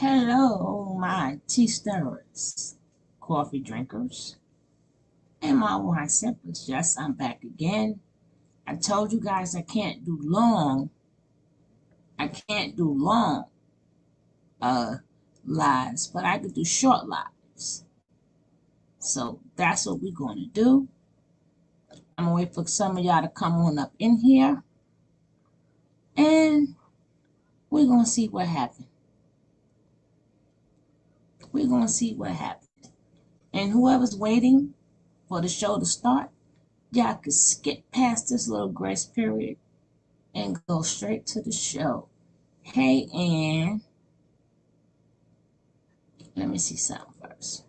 Hello, my tea stirrers, coffee drinkers, and my wine sippers. Yes, I'm back again. I told you guys I can't do long uh lives, but I could do short lives. So that's what we're gonna do. I'm gonna wait for some of y'all to come on up in here and we're gonna see what happens. We're gonna see what happens. And whoever's waiting for the show to start, y'all could skip past this little grace period and go straight to the show. Hey, Ann, let me see something first.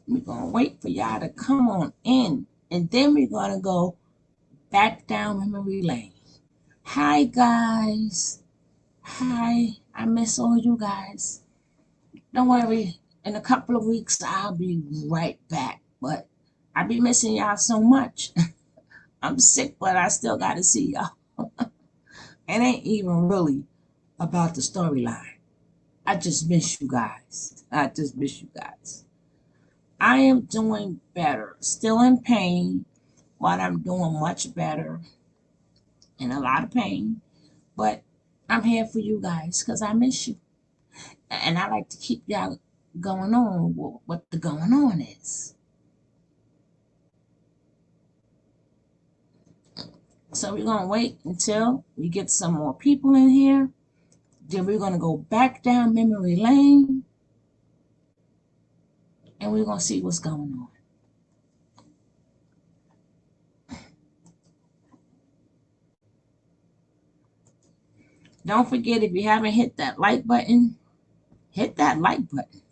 We're going to wait for y'all to come on in, and then we're going to go back down memory lane. Hi, guys. Hi. I miss all you guys. Don't worry. In a couple of weeks, I'll be right back. But I be missing y'all so much. I'm sick, but I still got to see y'all. It ain't even really about the storyline. I just miss you guys. I just miss you guys. I am doing better. Still in pain, but I'm doing much better. In a lot of pain. But I'm here for you guys because I miss you. And I like to keep y'all going on with what the going on is. So we're going to wait until we get some more people in here. Then we're going to go back down memory lane. And we're going to see what's going on. Don't forget, if you haven't hit that like button, hit that like button.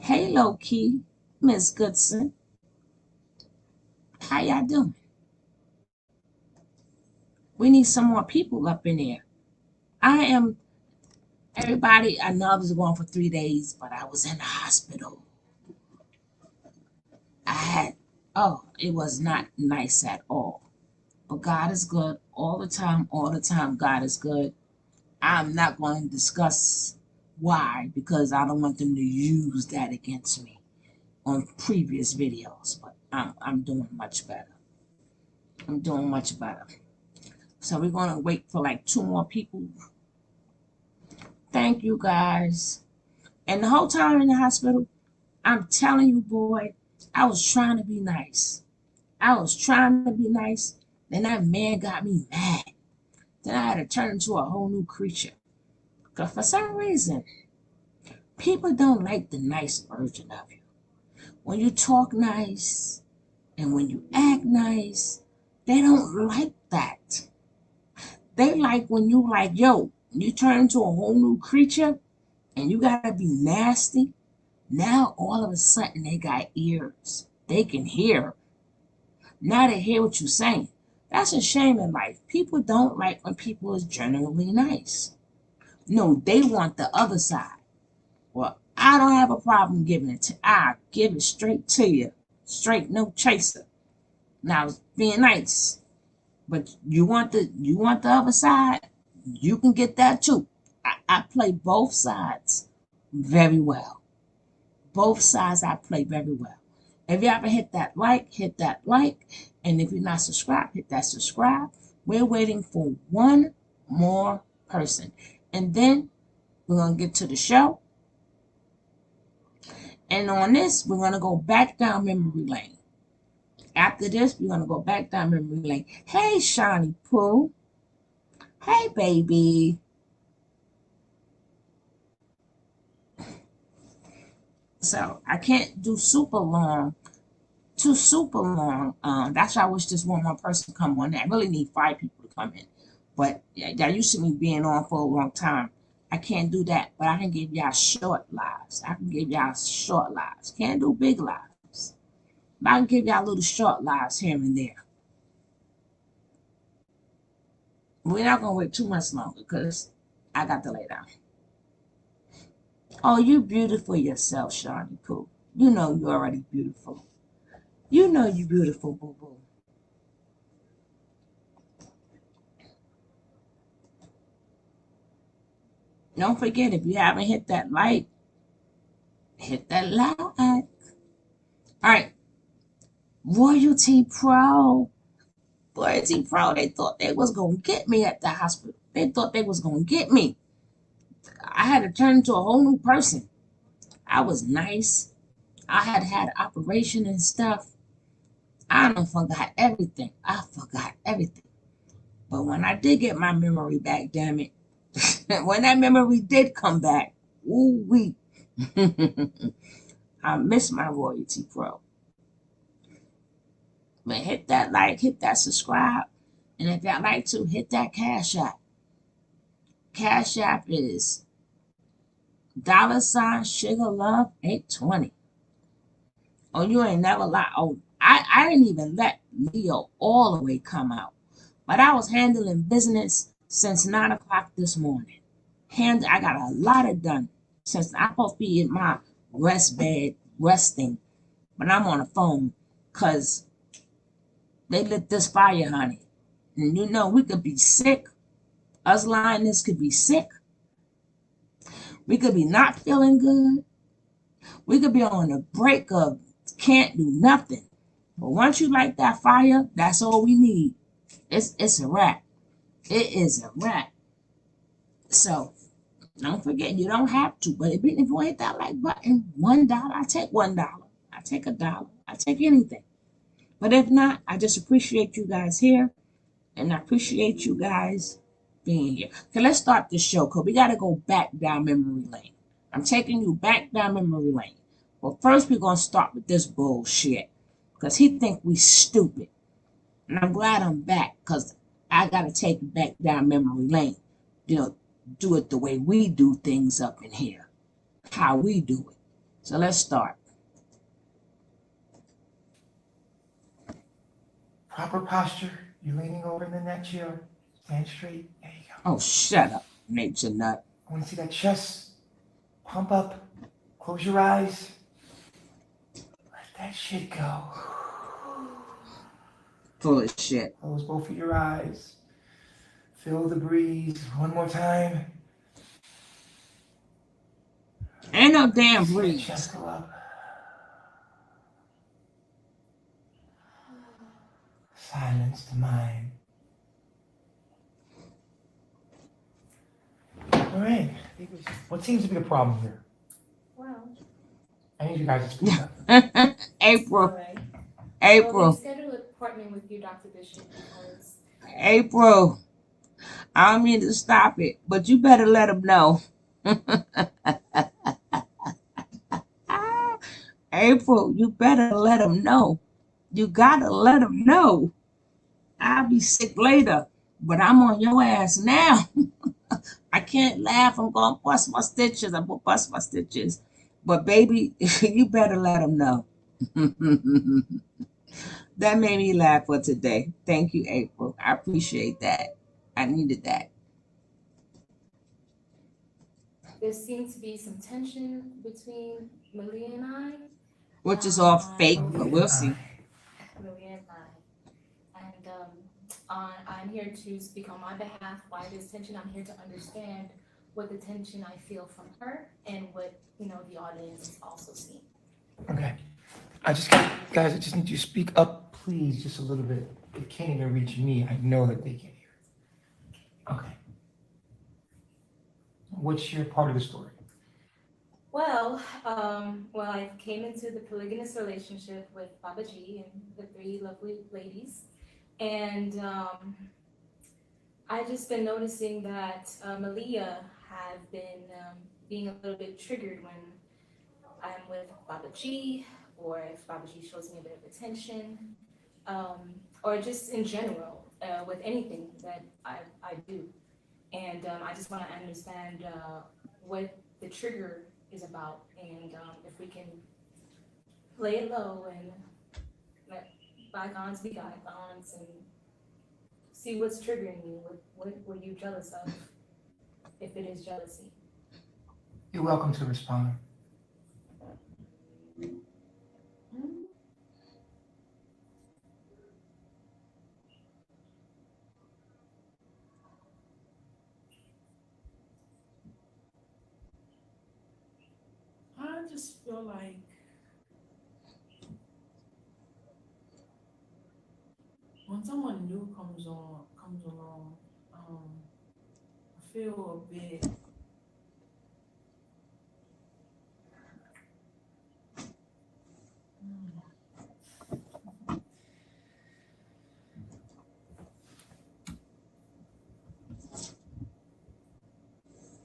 Hey, Low Key, Miss Goodson. How y'all doing? We need some more people up in here. Everybody, I know I was going for 3 days, but I was in the hospital. It was not nice at all. But God is good all the time, God is good. I'm not going to discuss why, because I don't want them to use that against me on previous videos, but I'm doing much better. I'm doing much better. So we're going to wait for like 2 more people. Thank you guys. And the whole time in the hospital, I'm telling you, boy, I was trying to be nice. I was trying to be nice. Then that man got me mad. Then I had to turn into a whole new creature. Because for some reason, people don't like the nice version of you. When you talk nice and when you act nice, they don't like that. They like when you like, yo, you turn into a whole new creature and you gotta be nasty. Now all of a sudden they got ears. They can hear. Now they hear what you're saying. That's a shame in life. People don't like when people is genuinely nice. No, they want the other side. Well, I don't have a problem giving it to. I give it straight to you, straight, no chaser. Now, being nice, but you want the other side. You can get that too. I play both sides very well. Both sides I play very well. If you ever hit that like, hit that like, and if you're not subscribed, hit that subscribe. We're waiting for one more person, and then we're gonna get to the show. And on this, we're going to go back down memory lane. After this, we're going to go back down memory lane. Hey, Shiny Pooh. Hey, baby. So I can't do super long, too super long. That's why I wish this one more person come on. I really need 5 people to come in. But y'all used to me being on for a long time. I can't do that, but I can give y'all short lives. I can give y'all short lives. Can't do big lives. But I can give y'all little short lives here and there. We're not going to wait too much longer because I got to lay down. Oh, you beautiful yourself, Shawnee Pooh. You know you already beautiful. You know you beautiful, boo boo. Don't forget, if you haven't hit that like, hit that like. All right, Royalty Pro. Royalty Pro, they thought they was going to get me at the hospital. They thought they was going to get me. I had to turn into a whole new person. I was nice. I had an operation and stuff. I done forgot everything. I forgot everything. But when I did get my memory back, damn it, when that memory did come back, ooh wee, I miss my Royalty Pro. But hit that like, hit that subscribe, and if y'all like to, hit that Cash App. Cash App is $Sugar Love 820. Oh, you ain't never lie. Oh, I didn't even let Leo all the way come out. But I was handling business since 9 o'clock this morning. I got a lot of done since I'm supposed to be in my rest bed resting, but I'm on the phone because they lit this fire, honey. And you know, we could be sick. Us lioness could be sick. We could be not feeling good. We could be on the break of can't do nothing. But once you light that fire, that's all we need. It's a wrap. It is a wrap. So don't forget, you don't have to. But if you hit that like button, $1, I take $1. I take $1. I take anything. But if not, I just appreciate you guys here. And I appreciate you guys being here. Okay, let's start the show because we got to go back down memory lane. I'm taking you back down memory lane. Well, first we're going to start with this bullshit because he think we stupid. And I'm glad I'm back because I got to take you back down memory lane. You know, do it the way we do things up in here. How we do it. So let's start. Proper posture. You're leaning over in the neck chair. Stand straight. There you go. Oh, shut up, nature nut. I want to see that chest pump up. Close your eyes. Let that shit go. Full of shit. Close both of your eyes. Feel the breeze. One more time. Ain't no damn See that breeze. chest go up. Silence the mind. All right. What seems to be the problem here? Well, I need you guys to speak up. all April. right. Well, April. we scheduled an appointment with you, Dr. Bishop, because April. I don't mean to stop it, but you better let them know. April, you better let them know. You gotta let them know. I'll be sick later, but I'm on your ass now. I can't laugh. I'm gonna bust my stitches. I'm gonna bust my stitches. But baby, you better let them know. That made me laugh for today. Thank you, April. I appreciate that. I needed that. there seemed to be some tension between Malia and I. Which is all fake, On but we'll see. Malia and I, and I'm here to speak on my behalf. Why there's tension? I'm here to understand what the tension I feel from her and what the audience is also seeing. Okay. Guys, I just need you to speak up, please, just a little bit. It can't even reach me. I know that they can't hear. Okay. What's your part of the story? Well, I came into the polygynous relationship with Baba G and the three lovely ladies, and I just been noticing that Malia has been being a little bit triggered when I'm with Baba G, or if Baba G shows me a bit of attention, or just in general with anything that I do. And I just want to understand what the trigger is about, and if we can lay it low and let bygones be bygones and see what's triggering you. What are you jealous of, if it is jealousy? You're welcome to respond. I just feel like when someone new comes along, I feel a bit. mm,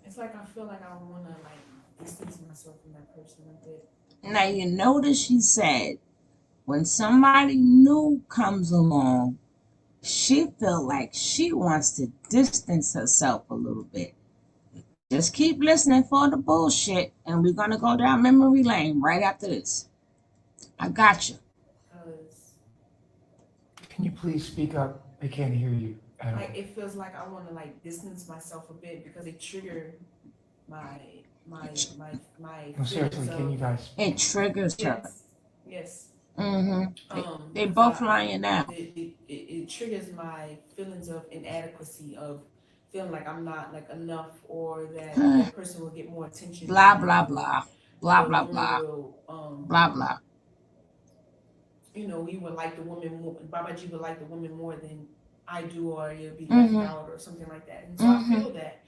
It's like I feel like I wanna like distance myself from that person a bit. Now you notice she said when somebody new comes along, she feel like she wants to distance herself a little bit. Just keep listening for the bullshit, and we're gonna go down memory lane right after this. I got you. Cause Can you please speak up? I can't hear you at all. like it feels like I wanna like distance myself a bit because it trigger my my No, seriously, feelings can you of guys? It triggers her. yes, yes. They Because both lying now. it triggers my feelings of inadequacy, of feeling like I'm not like enough, or that that person will get more attention than Blah I blah do, blah. or Blah the blah woman blah. will Blah blah. you know, we would like the woman more, Babaji would like the woman more than I do, or you'll be left Mm-hmm. out or something like that. And so I Mm-hmm. feel that,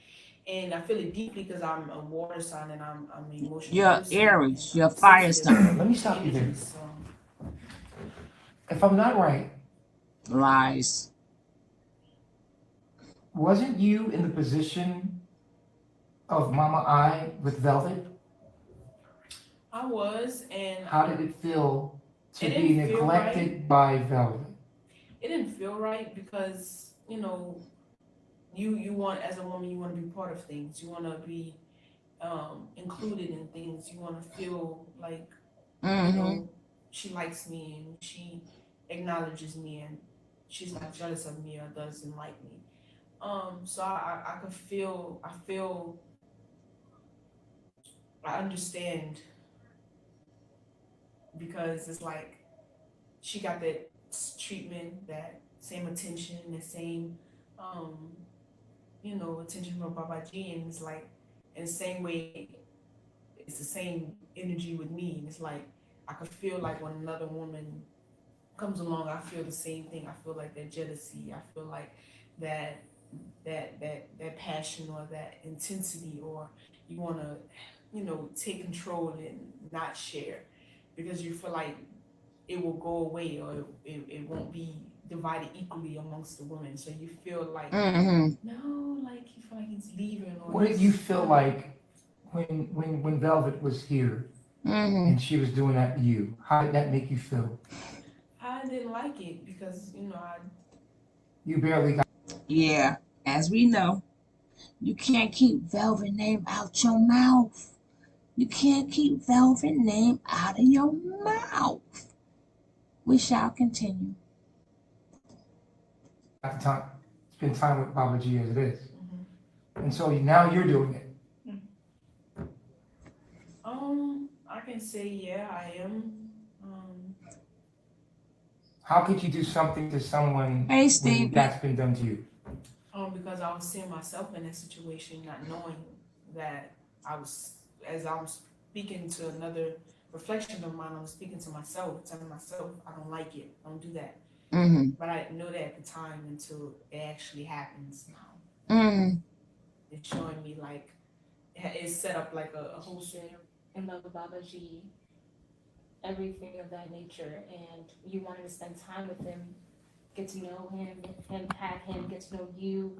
and I feel it deeply because I'm a water sign and I'm an emotional You're person and Aries. You're I'm fire sensitive sign. Let me to stop you there. energies. So If I'm not right, Lies. wasn't you in the position of Mama I with Velvet? I was, and How did it feel to it be didn't feel right. neglected by Velvet? It didn't feel right because you know you want, as a woman, you want to be part of things, you want to be included in things, you want to feel like you Mm-hmm. know she likes me and she acknowledges me and she's not jealous of me or doesn't like me. So I could feel, I feel, I understand, because it's like she got that treatment, that same attention, the same um you know, attention from Babaji, and it's like in the same way, it's the same energy with me. And it's like I could feel like when another woman comes along, I feel the same thing. I feel like that jealousy. I feel like that that passion or that intensity, or you want to, you know, take control and not share because you feel like it will go away, or it won't be divided equally amongst the women. So you feel like Mm-hmm. no, like you feel like he's leaving, or What did you feel like when Velvet was here Mm-hmm. and she was doing that to you? How did that make you feel? I didn't like it because you know You barely got. Yeah. As we know, you can't keep Velvet name out your mouth. You can't keep Velvet name out of your mouth. We shall continue. At the time, spend time with Babaji as it is. mm-hmm. And so now you're doing it. I can say yeah, I am. How could you do something to someone Hey, when Stevie. that's been done to you? Because I was seeing myself in that situation, not knowing that I was, as I was speaking to another reflection of mine, I was speaking to myself, telling myself, I don't like it, don't do that. Mm-hmm. But I didn't know that at the time until it actually happens now. Mm-hmm. It's showing me like, it's set up like a whole Share in love with Babaji, everything of that nature, and you wanted to spend time with him, get to know him have him get to know you,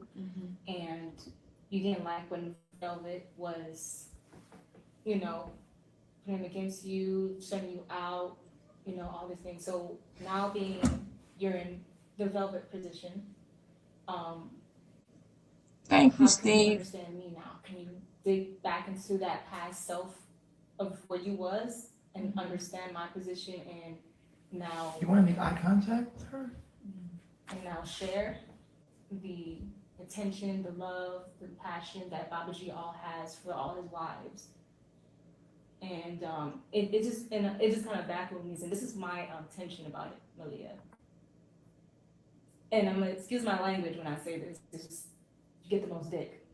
and you didn't like when Velvet was, you know, putting against you, shutting you out, you know, all these things. So now being you're in the Velvet position, um, Thank you, how can you Steve. understand me now? Can you dig back into that past self of where you was and understand my position and now You want to make eye contact with her? share the attention, the love, the passion that Babaji all has for all his wives? And it just kind of baffled me. And this is my tension about it, Malia. And I'm gonna excuse my language when I say this. It's just you get the most dick.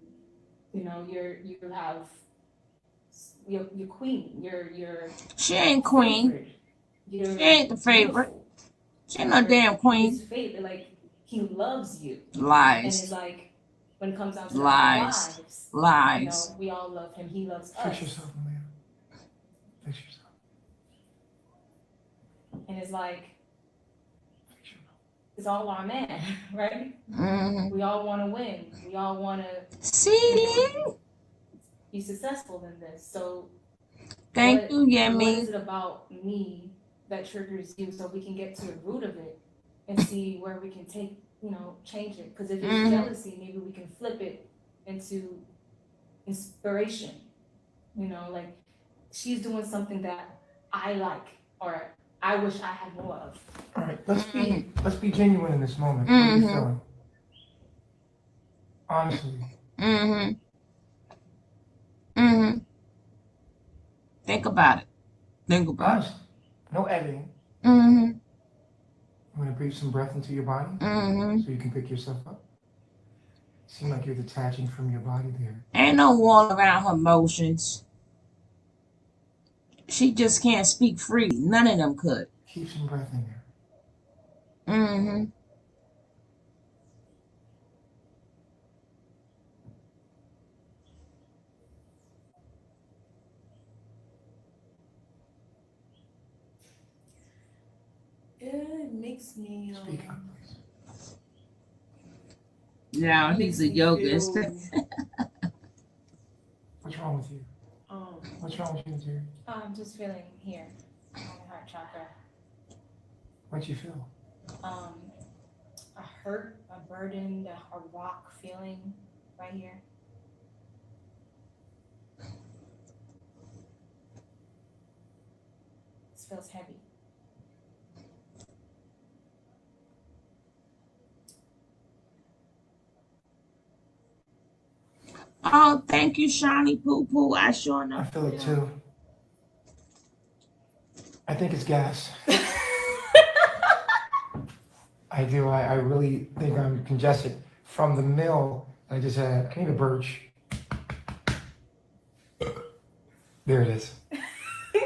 You know, you have your queen. You're She ain't queen. favored. She You're ain't the favorite. beautiful. She ain't no damn His queen. favorite. Like he loves you. And it's Lies. like when it comes down to our Lies. lives, you Lies. know, we all love him. He loves Fix us. yourself, Malia. Fix yourself. And it's like Fix yourself. it's all our man, right? Mm-hmm. We all want to win. We all want to See? be successful in this. So Thank you, what Yemi. is it about me that triggers you so we can get to the root of it and see where we can take, you know, change it? Because if it's jealousy, maybe we can flip it into inspiration. You know, like she's doing something that I like or I wish I had more of. All right, let's be genuine in this moment. What are you feeling? Honestly. Mm-hmm. Mm-hmm. Think about it. Think about Honestly. No editing. it. Mm-hmm. I'm gonna breathe some breath into your body Mm-hmm. so you can pick yourself up. Seem like you're detaching from your body there. Ain't no wall around her emotions. She just can't speak freely. None of them could. Keep some breath in there. Mm-hmm. It makes me Speak up, please. Yeah, it he's makes a me yogist. feel What's wrong with you? um What's wrong with you, Terry? I'm just feeling here on the heart chakra. What'd you feel? A hurt, a burden, a rock feeling right here. This feels heavy. Oh, thank you, Shawnee Poo Poo. I sure I enough. feel it too. I think it's gas. I do. I really think I'm congested from the meal I just had. Can you have a birch? There it is.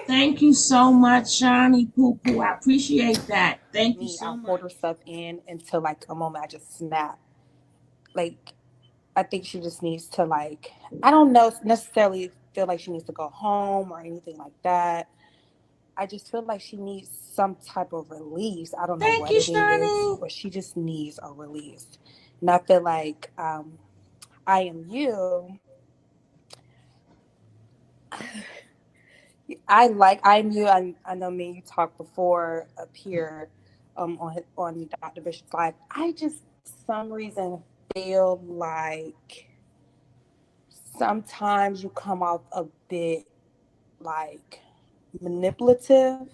Thank you so much, Shawnee Poo Poo. I appreciate that. Thank you Me, so I'll much. hold her stuff in until like a moment I just snap. Like, I think she just needs to like, I don't know necessarily feel like she needs to go home or anything like that. I just feel like she needs some type of release. I don't know Thank what you, it is, Shawnee. but she just needs a release. And I feel like I am you. I am you. I know me and you talked before up here on Dr. Bishop's live. I just for some reason feel like sometimes you come off a bit like manipulative.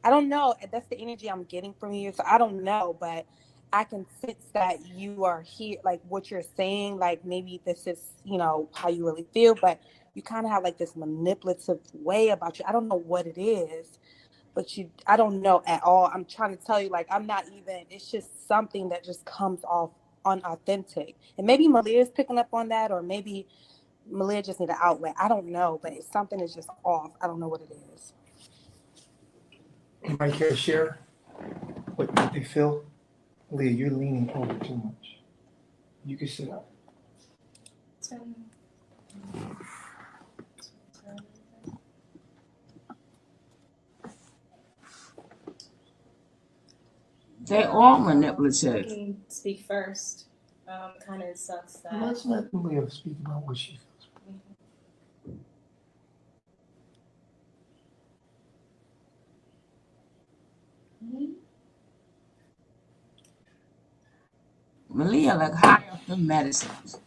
I don't know. That's the energy I'm getting from you. So I don't know, but I can sense that you are here, like what you're saying, like maybe this is, how you really feel, but you kind of have like this manipulative way about you. I don't know what it is, but I don't know at all. I'm trying to tell you, like, I'm not even, it's just something that just comes off unauthentic. And maybe Malia's picking up on that, or maybe Malia just need an outlet. I don't know, but something is just off. I don't know what it is. Anybody care to share what they feel? Leah, you're leaning over too much. You can sit up. They all I manipulative. can speak first. Kind of sucks that. Let's let Leah speak about what she feels. Malia look high off the medicines.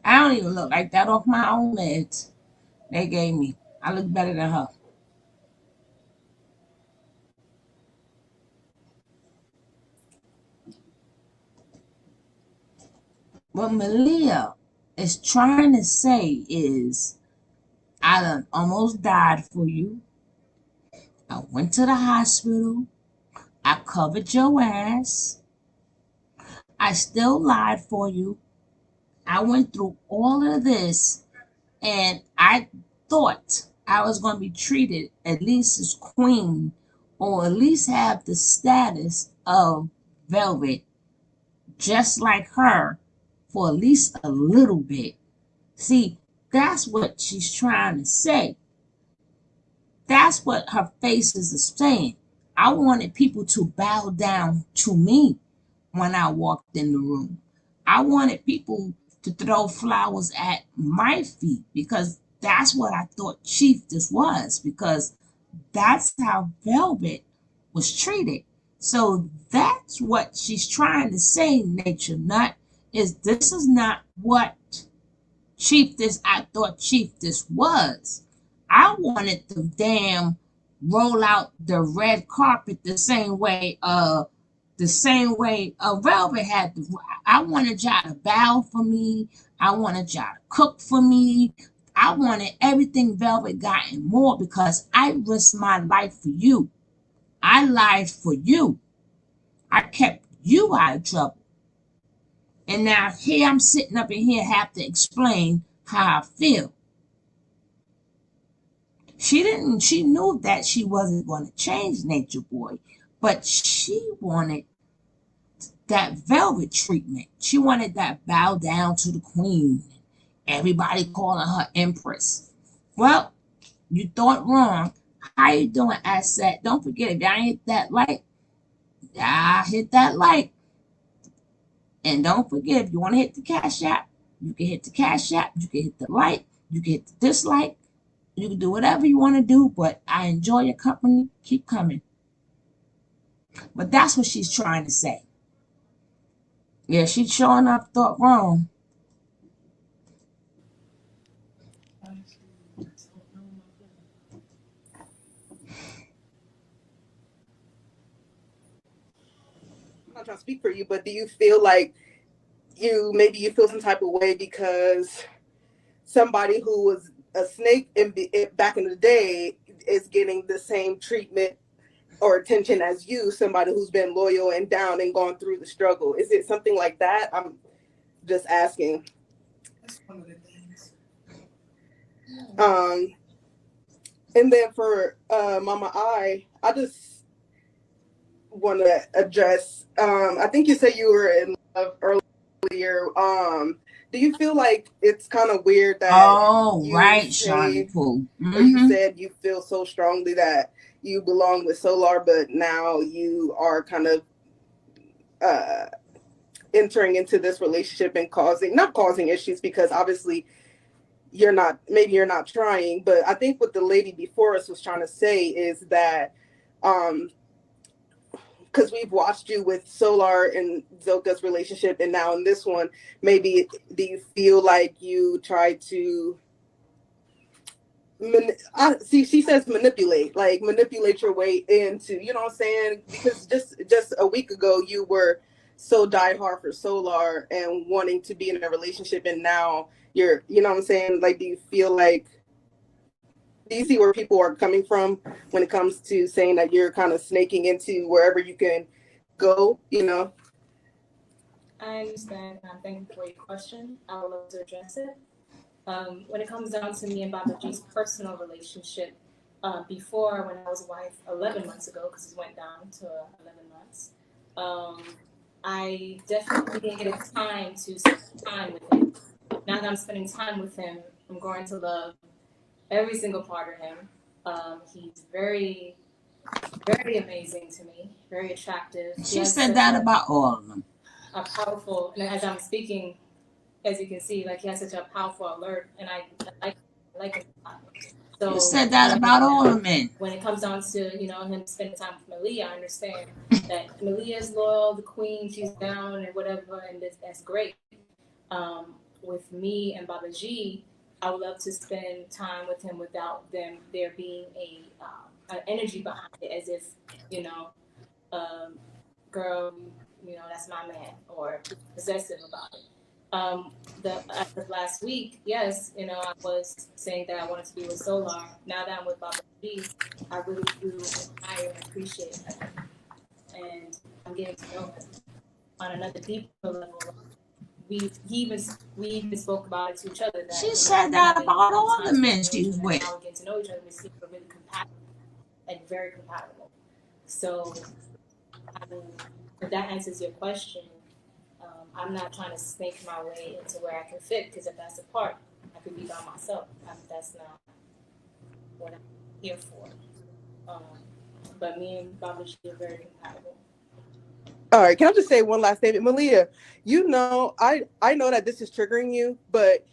I don't even look like that off my own meds they gave me. I look better than her. What Malia is trying to say is I done almost died for you. I went to the hospital. I covered your ass. I still lied for you. I went through all of this, and I thought I was going to be treated at least as queen, or at least have the status of Velvet, just like her, for at least a little bit. See, that's what she's trying to say. That's what her faces are saying. I wanted people to bow down to me when I walked in the room. I wanted people to throw flowers at my feet because that's what I thought Chief this was, because that's how Velvet was treated. So that's what she's trying to say, Nature Nut, is this is not what Chief this I thought Chief this was. I wanted to damn roll out the red carpet the same way Velvet had to. I wanted y'all to bow for me. I wanted y'all to cook for me. I wanted everything Velvet got and more because I risked my life for you. I lied for you. I kept you out of trouble. And now here I'm sitting up in here have to explain how I feel. She knew that she wasn't going to change Nature Boy, but she wanted that Velvet treatment. She wanted that bow down to the queen. Everybody calling her empress. Well, you thought wrong. How you doing, Asset? Don't forget, if y'all hit that like, y'all hit that like. And don't forget, if you want to hit the Cash App, you can hit the Cash App, you can hit the like, you can hit the dislike, you can do whatever you want to do, but I enjoy your company. Keep coming. But that's what she's trying to say. Yeah, she sure enough thought wrong. I'm not trying to speak for you, but do you feel like you feel some type of way because somebody who was a snake back in the day is getting the same treatment or attention as you, somebody who's been loyal and down and gone through the struggle? Is it something like that? I'm just asking. That's one of the things. And then for Mama I just want to address. I think you said you were in love earlier. Do you feel like it's kind of weird that Oh, you right, Shawnee say Pooh. or you Mm-hmm. said you feel so strongly that you belong with Solar, but now you are kind of uh, entering into this relationship and not causing issues because obviously maybe you're not trying, but I think what the lady before us was trying to say is that because we've watched you with Solar and Zoka's relationship and now in this one, maybe do you feel like you try to she says manipulate your way into, you know what I'm saying? Because just a week ago you were so diehard for Solar and wanting to be in a relationship, and now you're, you know what I'm saying? Like, do you see where people are coming from when it comes to saying that you're kind of snaking into wherever you can go, you know? I understand. Thank you for your question. I would love to address it. When it comes down to me and Baba G's personal relationship, before when I was a wife 11 months ago, because it went down to 11 months, I definitely needed time to spend time with him. Now that I'm spending time with him, I'm going to love every single part of him. He's very, very amazing to me, very attractive. She said that about all of them. A powerful, and as I'm speaking, as you can see, like he has such a powerful alert, and I like it a lot. So you said that about all the men. When it comes down to him spending time with Malia, I understand that Malia is loyal, the queen, she's down and whatever, and that's great. With me and Baba G, I would love to spend time with him without there being an energy behind it, as if girl, that's my man, or possessive about it. As of last week, yes, I was saying that I wanted to be with Solar. Now that I'm with Baba G, I really do admire and appreciate him, and I'm getting to know him on another deeper level. We even spoke about it to each other that She said that about all the men she was with. now we get to know each other. We seem really compatible, like very compatible. So, if that answers your question, I'm not trying to snake my way into where I can fit, because if that's a part, I could be by myself. That's not what I'm here for. But me and Baba G are very compatible. All right, can I just say one last statement, Malia? I know that this is triggering you, but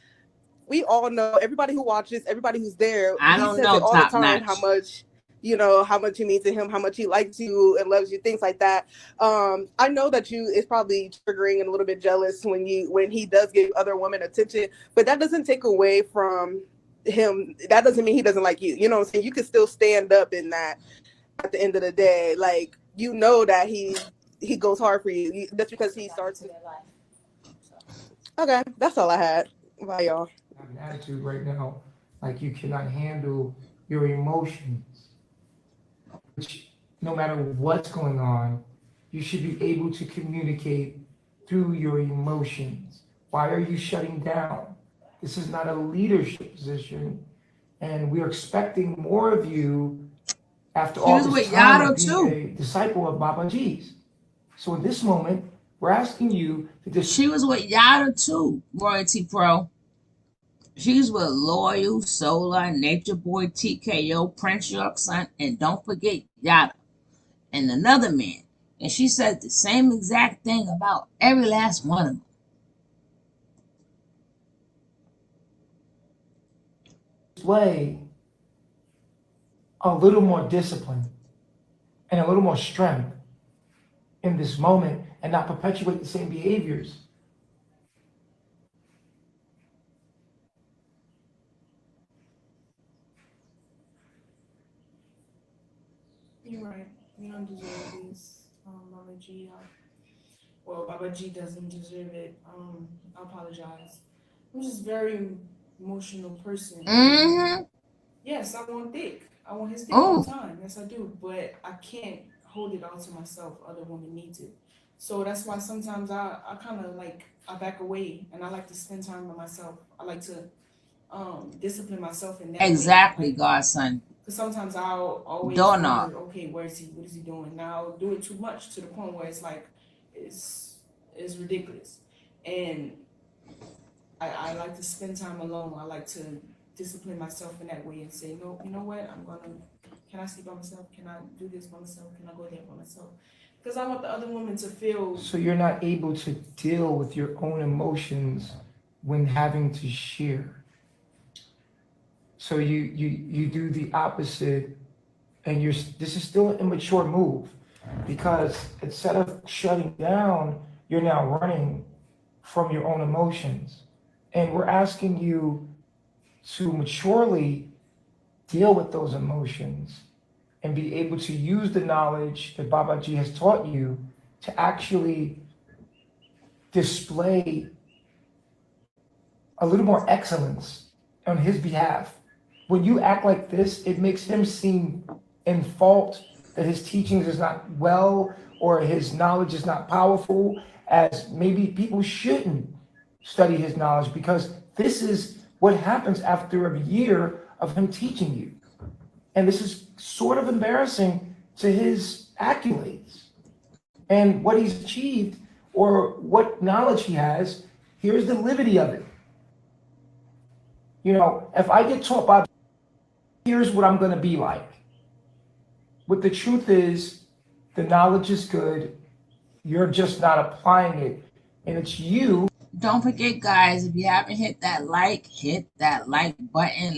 we all know, everybody who watches, everybody who's there, I he don't says know, it all the top time, notch. how much you mean to him, how much he likes you and loves you, things like that. I know that it's probably triggering and a little bit jealous when he does give other women attention, but that doesn't take away from him. That doesn't mean he doesn't like you. You know what I'm saying? You can still stand up in that at the end of the day. Like, that he goes hard for you. That's because he starts to. Okay, that's all I had. Bye, y'all. Have an attitude right now like you cannot handle your emotions, which no matter what's going on, you should be able to communicate through your emotions. Why are you shutting down? This is not a leadership position, and we are expecting more of you after She all was this with time of Yado being too. a disciple of Baba G's. So in this moment, we're asking you to She was with Yada too, Royalty Pro. She's with Loyal, Solar, Natureboy, TKO, Prince York Son, and don't forget Yada and another man. And she said the same exact thing about every last one of them. display a little more discipline and a little more strength in this moment and not perpetuate the same behaviors. You're right. You don't deserve this, Baba G. Well, Baba G doesn't deserve it. I apologize. I'm just a very emotional person. Mm-hmm. Yes, I want dick. I want his dick all Oh, the time. Yes, I do. But I can't hold it all to myself. Other women need to. So that's why sometimes I kind of like, I back away and I like to spend time with myself. I like to discipline myself in that exactly, way. Like, godson. because sometimes I'll always Doorknob. wonder, okay, where is he? What is he doing? Now I'll do it too much to the point where it's like, it's ridiculous. And I like to spend time alone. I like to discipline myself in that way and say, no, you know what? Can I sleep by myself? Can I do this by myself? Can I go there by myself? Because I want the other woman to feel. So you're not able to deal with your own emotions when having to share. So you do the opposite, and this is still an immature move, because instead of shutting down, you're now running from your own emotions. And we're asking you to maturely deal with those emotions and be able to use the knowledge that Babaji has taught you to actually display a little more excellence on his behalf. When you act like this, it makes him seem in fault that his teachings is not well or his knowledge is not powerful, as maybe people shouldn't study his knowledge, because this is what happens after a year of him teaching you. And this is sort of embarrassing to his accolades and what he's achieved or what knowledge he has. Here's the liberty of it. If I get taught by, here's what I'm going to be like. But the truth is, the knowledge is good. You're just not applying it. And it's you. Don't forget, guys, if you haven't hit that like button.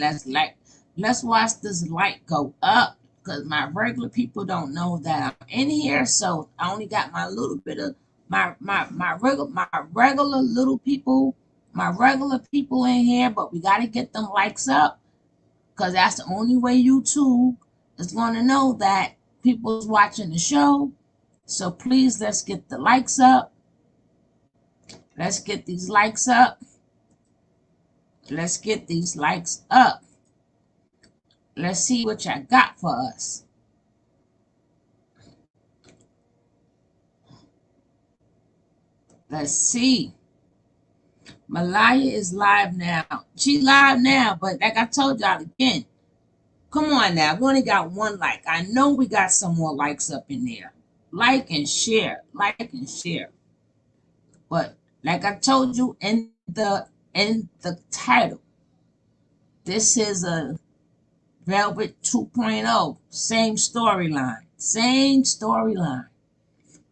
Let's watch this like go up, because my regular people don't know that I'm in here. So I only got my little bit of my regular little people, my regular people in here, but we got to get them likes up, because that's the only way YouTube is going to know that people's watching the show. So please, let's get the likes up. Let's get these likes up. Let's get these likes up. Let's see what y'all got for us. Let's see. Malia is live now. She live now, but like I told y'all again, come on now. We only got one like. I know we got some more likes up in there. Like and share. Like and share. But like I told you in the title, this is a Velvet 2.0. Same storyline. Same storyline.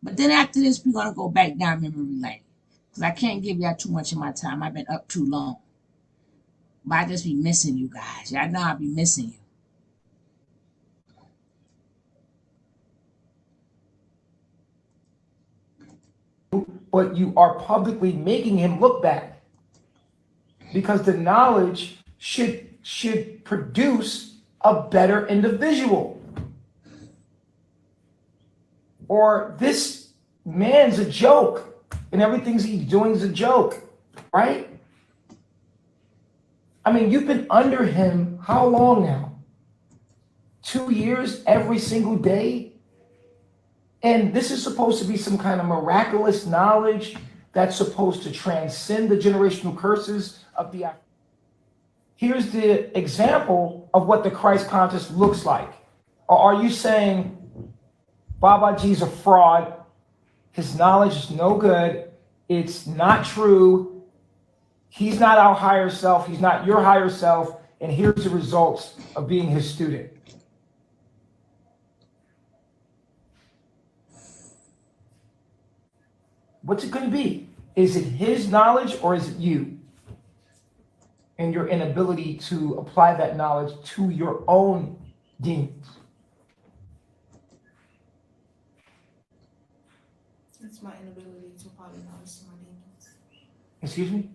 But then after this, we're going to go back down memory lane. Because I can't give y'all too much of my time. I've been up too long. But I just be missing you guys. Y'all know I be missing you. But you are publicly making him look bad. Because the knowledge should produce a better individual. Or this man's a joke, and everything he's doing is a joke, right? I mean, you've been under him how long now? 2 years every single day? And this is supposed to be some kind of miraculous knowledge that's supposed to transcend the generational curses of the African. Here's the example of what the Christ conscious looks like. Or are you saying Babaji's a fraud? His knowledge is no good. It's not true. He's not our higher self. He's not your higher self. And here's the results of being his student. What's it going to be? Is it his knowledge or is it you? And your inability to apply that knowledge to your own demons. It's my inability to apply the knowledge to my demons. Excuse me?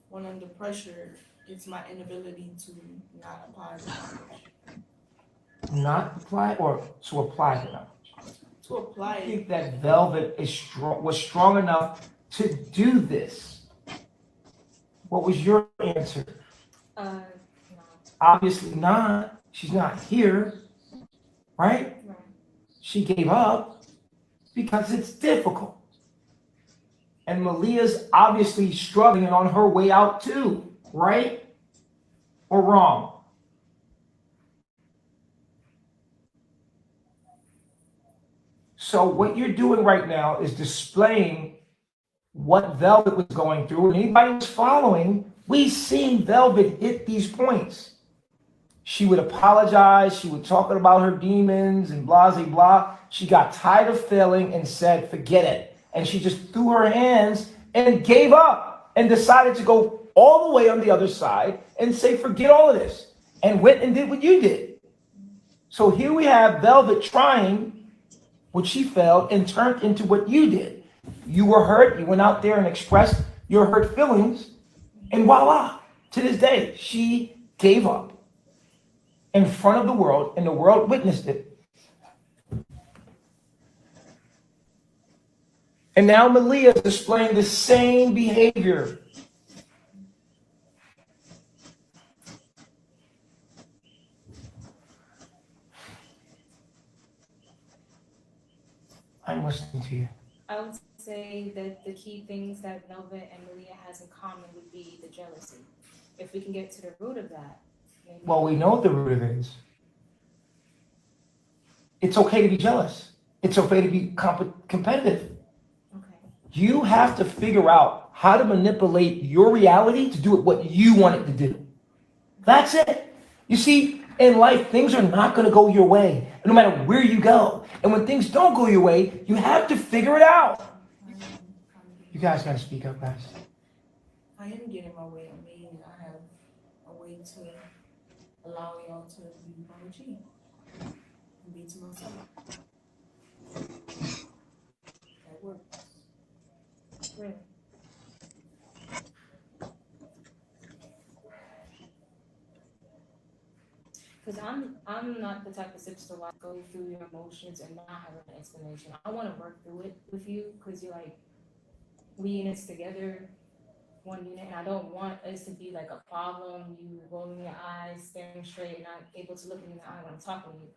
When under pressure, it's my inability to not apply the knowledge. Not apply or to apply the knowledge? To apply I it. think that Velvet was strong enough to do this. What was your answer? No. Obviously not. She's not here, right? Right. She gave up because it's difficult. And Malia's obviously struggling and on her way out too, right? Or wrong? So what you're doing right now is displaying what Velvet was going through, and anybody who's following, we've seen Velvet hit these points. She would apologize, she would talk about her demons and blah, blah, blah. She got tired of failing and said, forget it. And she just threw her hands and gave up and decided to go all the way on the other side and say, forget all of this, and went and did what you did. So here we have Velvet trying what she failed and turned into what you did. You were hurt. You went out there and expressed your hurt feelings. And voila, to this day, she gave up in front of the world, and the world witnessed it. And now Malia is displaying the same behavior. I'm listening to you. I would say that the key things that Velvet and Malia has in common would be the jealousy. If we can get to the root of that. Maybe. Well, we know what the root of it is. It's okay to be jealous. It's okay to be competitive. Okay. You have to figure out how to manipulate your reality to do it what you want it to do. That's it. You see, in life, things are not going to go your way, no matter where you go. And when things don't go your way, you have to figure it out. You guys got to speak up, guys. I am getting my way on me, and I have a way to allow y'all to be my G and be to myself. That works. Really. Because I'm not the type of sister to like go through your emotions and not have an explanation. I want to work through it with you because you're like we units together, one unit, and I don't want us to be like a problem, you rolling your eyes, staring straight, and not able to look me in the eye when I'm talking to you.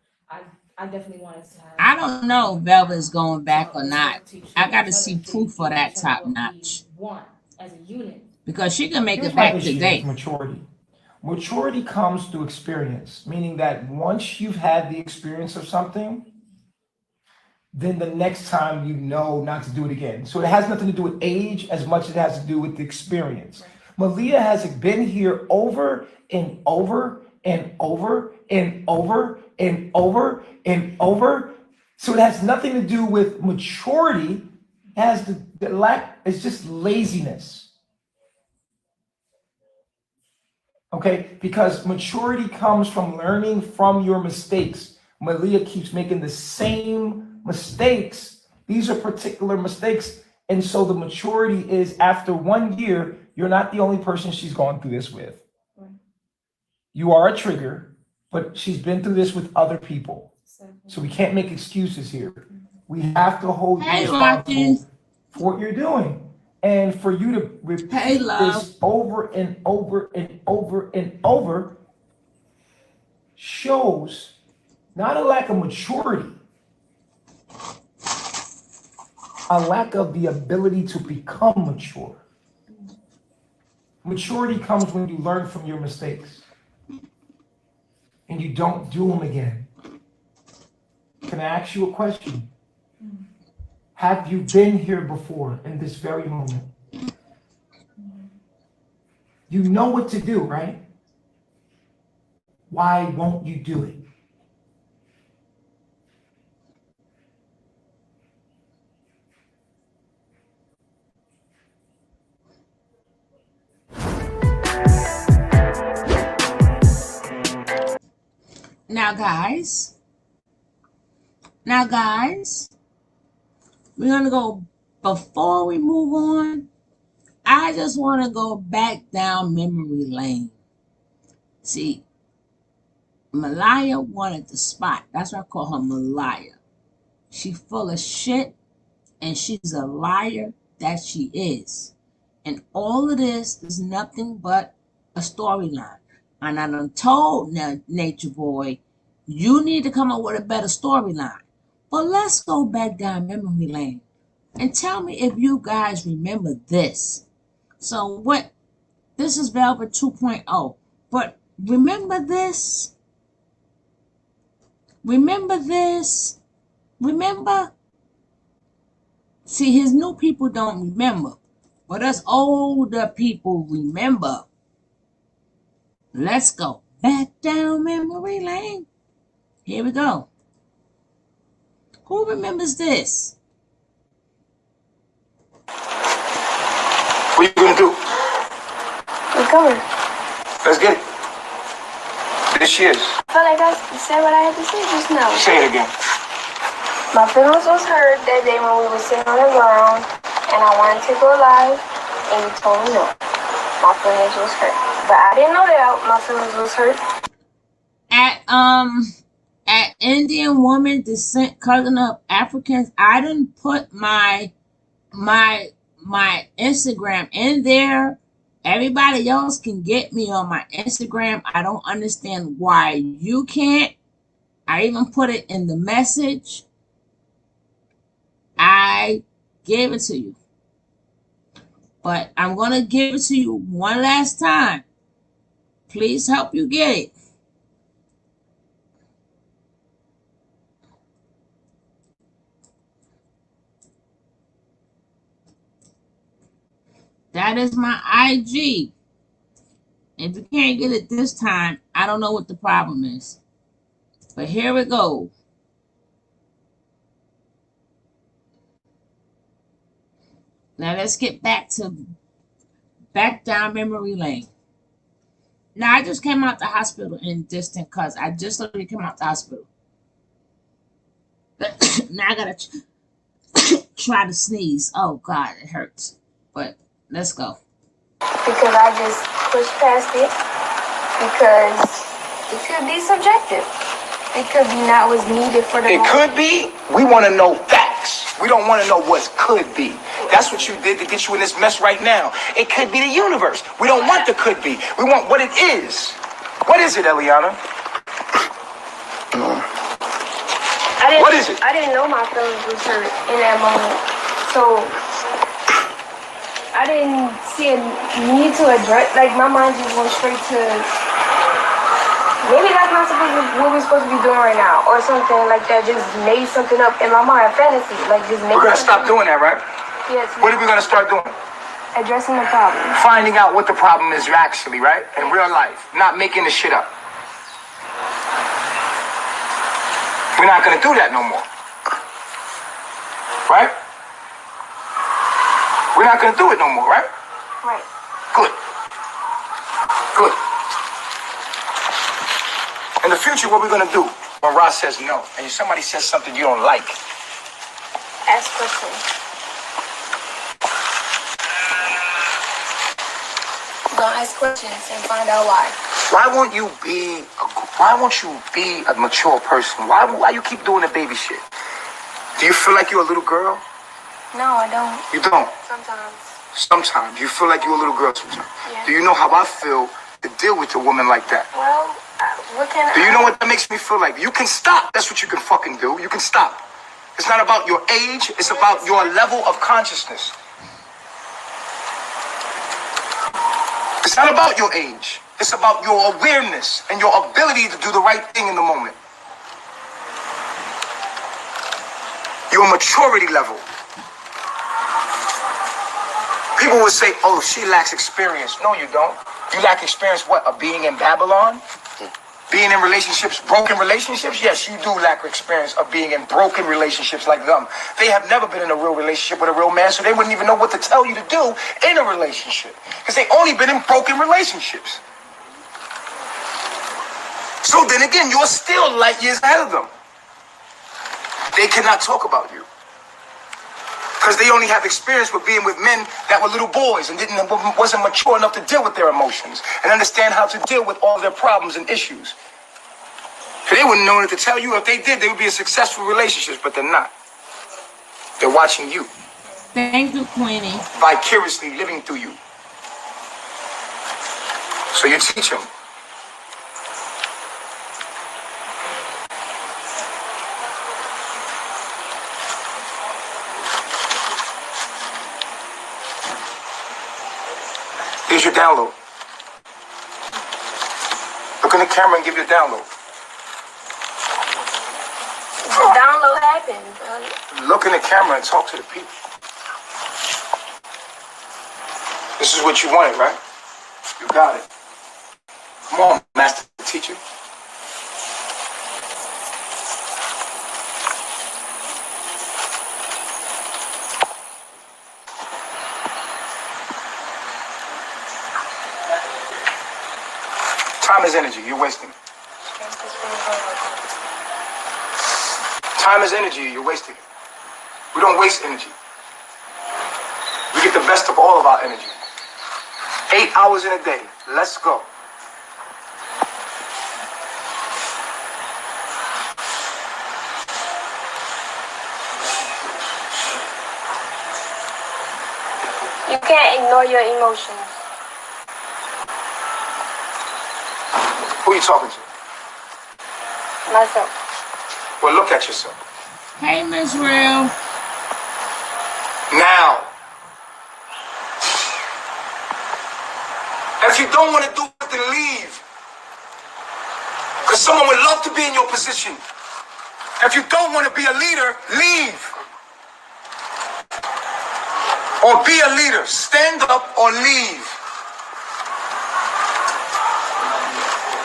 I definitely want us to have. I don't know if Velvet's going back or let's not. work to each I other, got to each see other, proof for give that each other top what we notch. want as a unit. Because she can make Here's it my back issue with today. maturity. Maturity comes through experience, meaning that once you've had the experience of something, then the next time you know not to do it again. So it has nothing to do with age as much as it has to do with the experience. Malia has been here over and over and over and over and over and over. So it has nothing to do with maturity. It has the lack, it's just laziness. Okay, because maturity comes from learning from your mistakes. Malia keeps making the same mistakes. These are particular mistakes. And so the maturity is after 1 year, you're not the only person she's gone through this with. You are a trigger, but she's been through this with other people. So we can't make excuses here. We have to hold you responsible for what you're doing. And for you to repeat this over and over and over and over shows not a lack of maturity, a lack of the ability to become mature. Maturity comes when you learn from your mistakes and you don't do them again. Can I ask you a question? Have you been here before in this very moment? You know what to do, right? Why won't you do it? Now, guys, we're going to go, before we move on, I just want to go back down memory lane. See, Malia wanted the spot. That's why I call her Malia. She full of shit, and she's a liar that she is. And all of this is nothing but a storyline. And I done told Natureboy, you need to come up with a better storyline. But let's go back down memory lane and tell me if you guys remember this. So this is Velvet 2.0. But remember this? Remember this? Remember? See, his new people don't remember. But us older people remember. Let's go back down memory lane. Here we go. Who remembers this? What are you gonna do? We're going. Let's get it. This year's. I felt like I said what I had to say just now. Say it again. My feelings was hurt that day when we were sitting on the ground and I wanted to go live and you told me no. My feelings was hurt. But I didn't know that my feelings was hurt. At Indian woman descent, cousin of Africans, I didn't put my Instagram in there. Everybody else can get me on my Instagram. I don't understand why you can't. I even put it in the message. I gave it to you. But I'm going to give it to you one last time. Please help you get it. That is my IG. If you can't get it this time, I don't know what the problem is. But here we go. Now let's get back down memory lane. Now I just came out the hospital in distant cuz I just literally came out the hospital. Now I gotta try to sneeze. Oh God, it hurts. But let's go. Because I just pushed past it. Because it could be subjective. It could be not what's needed for the moment. It could be. We want to know facts. We don't want to know what could be. That's what you did to get you in this mess right now. It could be the universe. We don't want the could be. We want what it is. What is it, Eliana? What is it? I didn't know my feelings was hurt in that moment. So I didn't see a need to address, like my mind just went straight to, maybe that's not supposed to, what we're supposed to be doing right now, or something like that. Just made something up in my mind, fantasy, like just make. We're gonna stop doing that, right? Yes. What are we gonna start doing? Addressing the problem. Finding out what the problem is actually, right? In real life, not making the shit up. We're not gonna do that no more. Right? We're not gonna do it no more, right? Right. Good. Good. In the future, what we're gonna do when Ross says no, and somebody says something you don't like? Ask questions. Gonna ask questions and find out why. Why won't you be a mature person? Why you keep doing the baby shit? Do you feel like you're a little girl? No, I don't. You don't. Sometimes. Sometimes. You feel like you're a little girl sometimes. Yeah. Do you know how I feel to deal with a woman like that? Well, what can Do you know what that makes me feel like? You can stop. That's what you can fucking do. You can stop. It's not about your age. It's about your level of consciousness. It's not about your age. It's about your awareness and your ability to do the right thing in the moment. Your maturity level. People would say, oh, she lacks experience. No, you don't. You lack experience, what, of being in Babylon? Being in relationships, broken relationships? Yes, you do lack experience of being in broken relationships like them. They have never been in a real relationship with a real man, so they wouldn't even know what to tell you to do in a relationship. Because they only been in broken relationships. So then again, you're still light years ahead of them. They cannot talk about you. Because they only have experience with being with men that were little boys and wasn't mature enough to deal with their emotions and understand how to deal with all their problems and issues. So they wouldn't know what to tell you. If they did, they would be in successful relationships, but they're not. They're watching you. Thank you, Queenie. Vicariously living through you. So you teach them. Here's your download. Look in the camera and give your download. the download happened? Look in the camera and talk to the people. This is what you wanted, right? You got it. Come on, master teacher. Time is energy. You're wasting it. Time is energy. You're wasting it. We don't waste energy. We get the best of all of our energy. 8 hours in a day. Let's go. You can't ignore your emotions. Who are you talking to? Myself. Well, look at yourself. Hey, Miss Real. Now. If you don't want to do it, then leave. Because someone would love to be in your position. If you don't want to be a leader, leave. Or be a leader. Stand up or leave.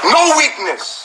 No weakness.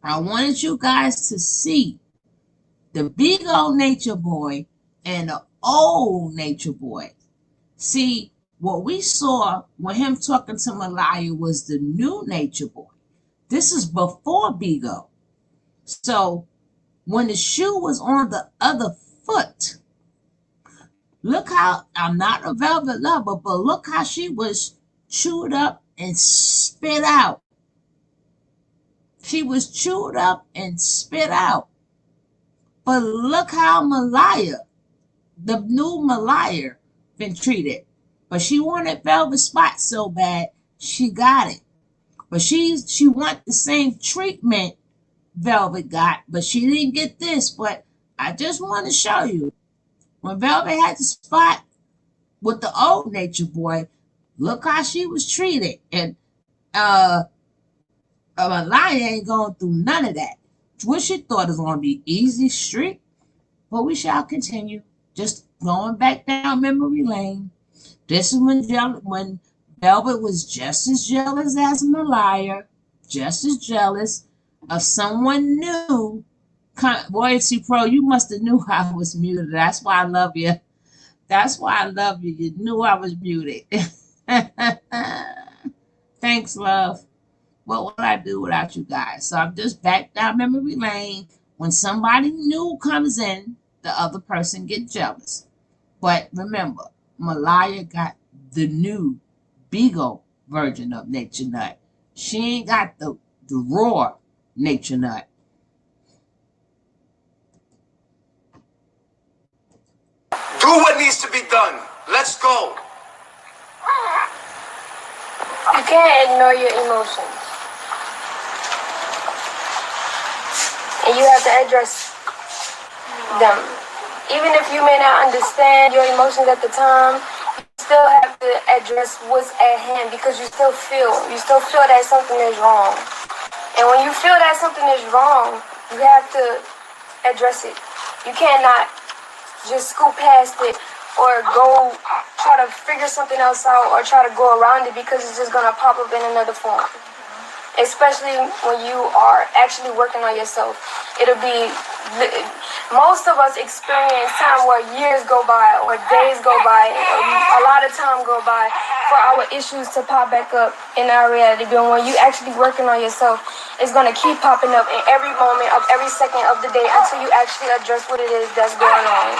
I wanted you guys to see the big old nature boy and the old nature boy. See, what we saw when him talking to Malia was the new nature boy. This is before Bigo. So when the shoe was on the other foot, look how, I'm not a velvet lover, but look how she was chewed up and spit out. She was chewed up and spit out. But look how Malia, the new Malia, been treated. But she wanted velvet spots so bad, she got it. But she want the same treatment Velvet got, but she didn't get this. But I just want to show you, when Velvet had the spot with the old nature boy, look how she was treated. And Malia ain't going through none of that. What she thought it was going to be easy street, but we shall continue. Just going back down memory lane. This is when Velvet was just as jealous as Malia, just as jealous of someone new. Boy, see, Pro, you must have knew I was muted. That's why I love you. That's why I love you. You knew I was muted. Thanks, love. What would I do without you guys? So I'm just back down memory lane. When somebody new comes in, the other person get jealous. But remember, Malia got the new Beagle version of Nature Nut. She ain't got the raw Nature Nut. Do what needs to be done. Let's go. You can't ignore your emotions. And you have to address them. Even if you may not understand your emotions at the time, you still have to address what's at hand because you still feel that something is wrong. And when you feel that something is wrong, you have to address it. You cannot just scoot past it or go try to figure something else out or try to go around it because it's just going to pop up in another form. Especially when you are actually working on yourself. It'll be, most of us experience time where years go by or days go by, a lot of time go by for our issues to pop back up in our reality. But when you actually working on yourself, it's going to keep popping up in every moment of every second of the day until you actually address what it is that's going on.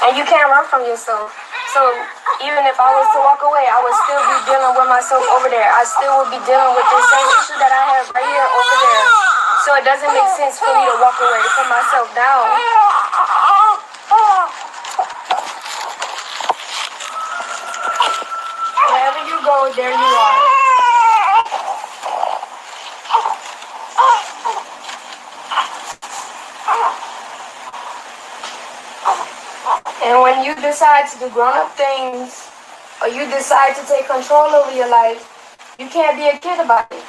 And you can't run from yourself. So even if I was to walk away, I would still be dealing with myself over there. I still would be dealing with the same issue that I have right here over there. So it doesn't make sense for me to walk away from myself down. Wherever you go, there you are. And when you decide to do grown-up things, or you decide to take control over your life, you can't be a kid about it.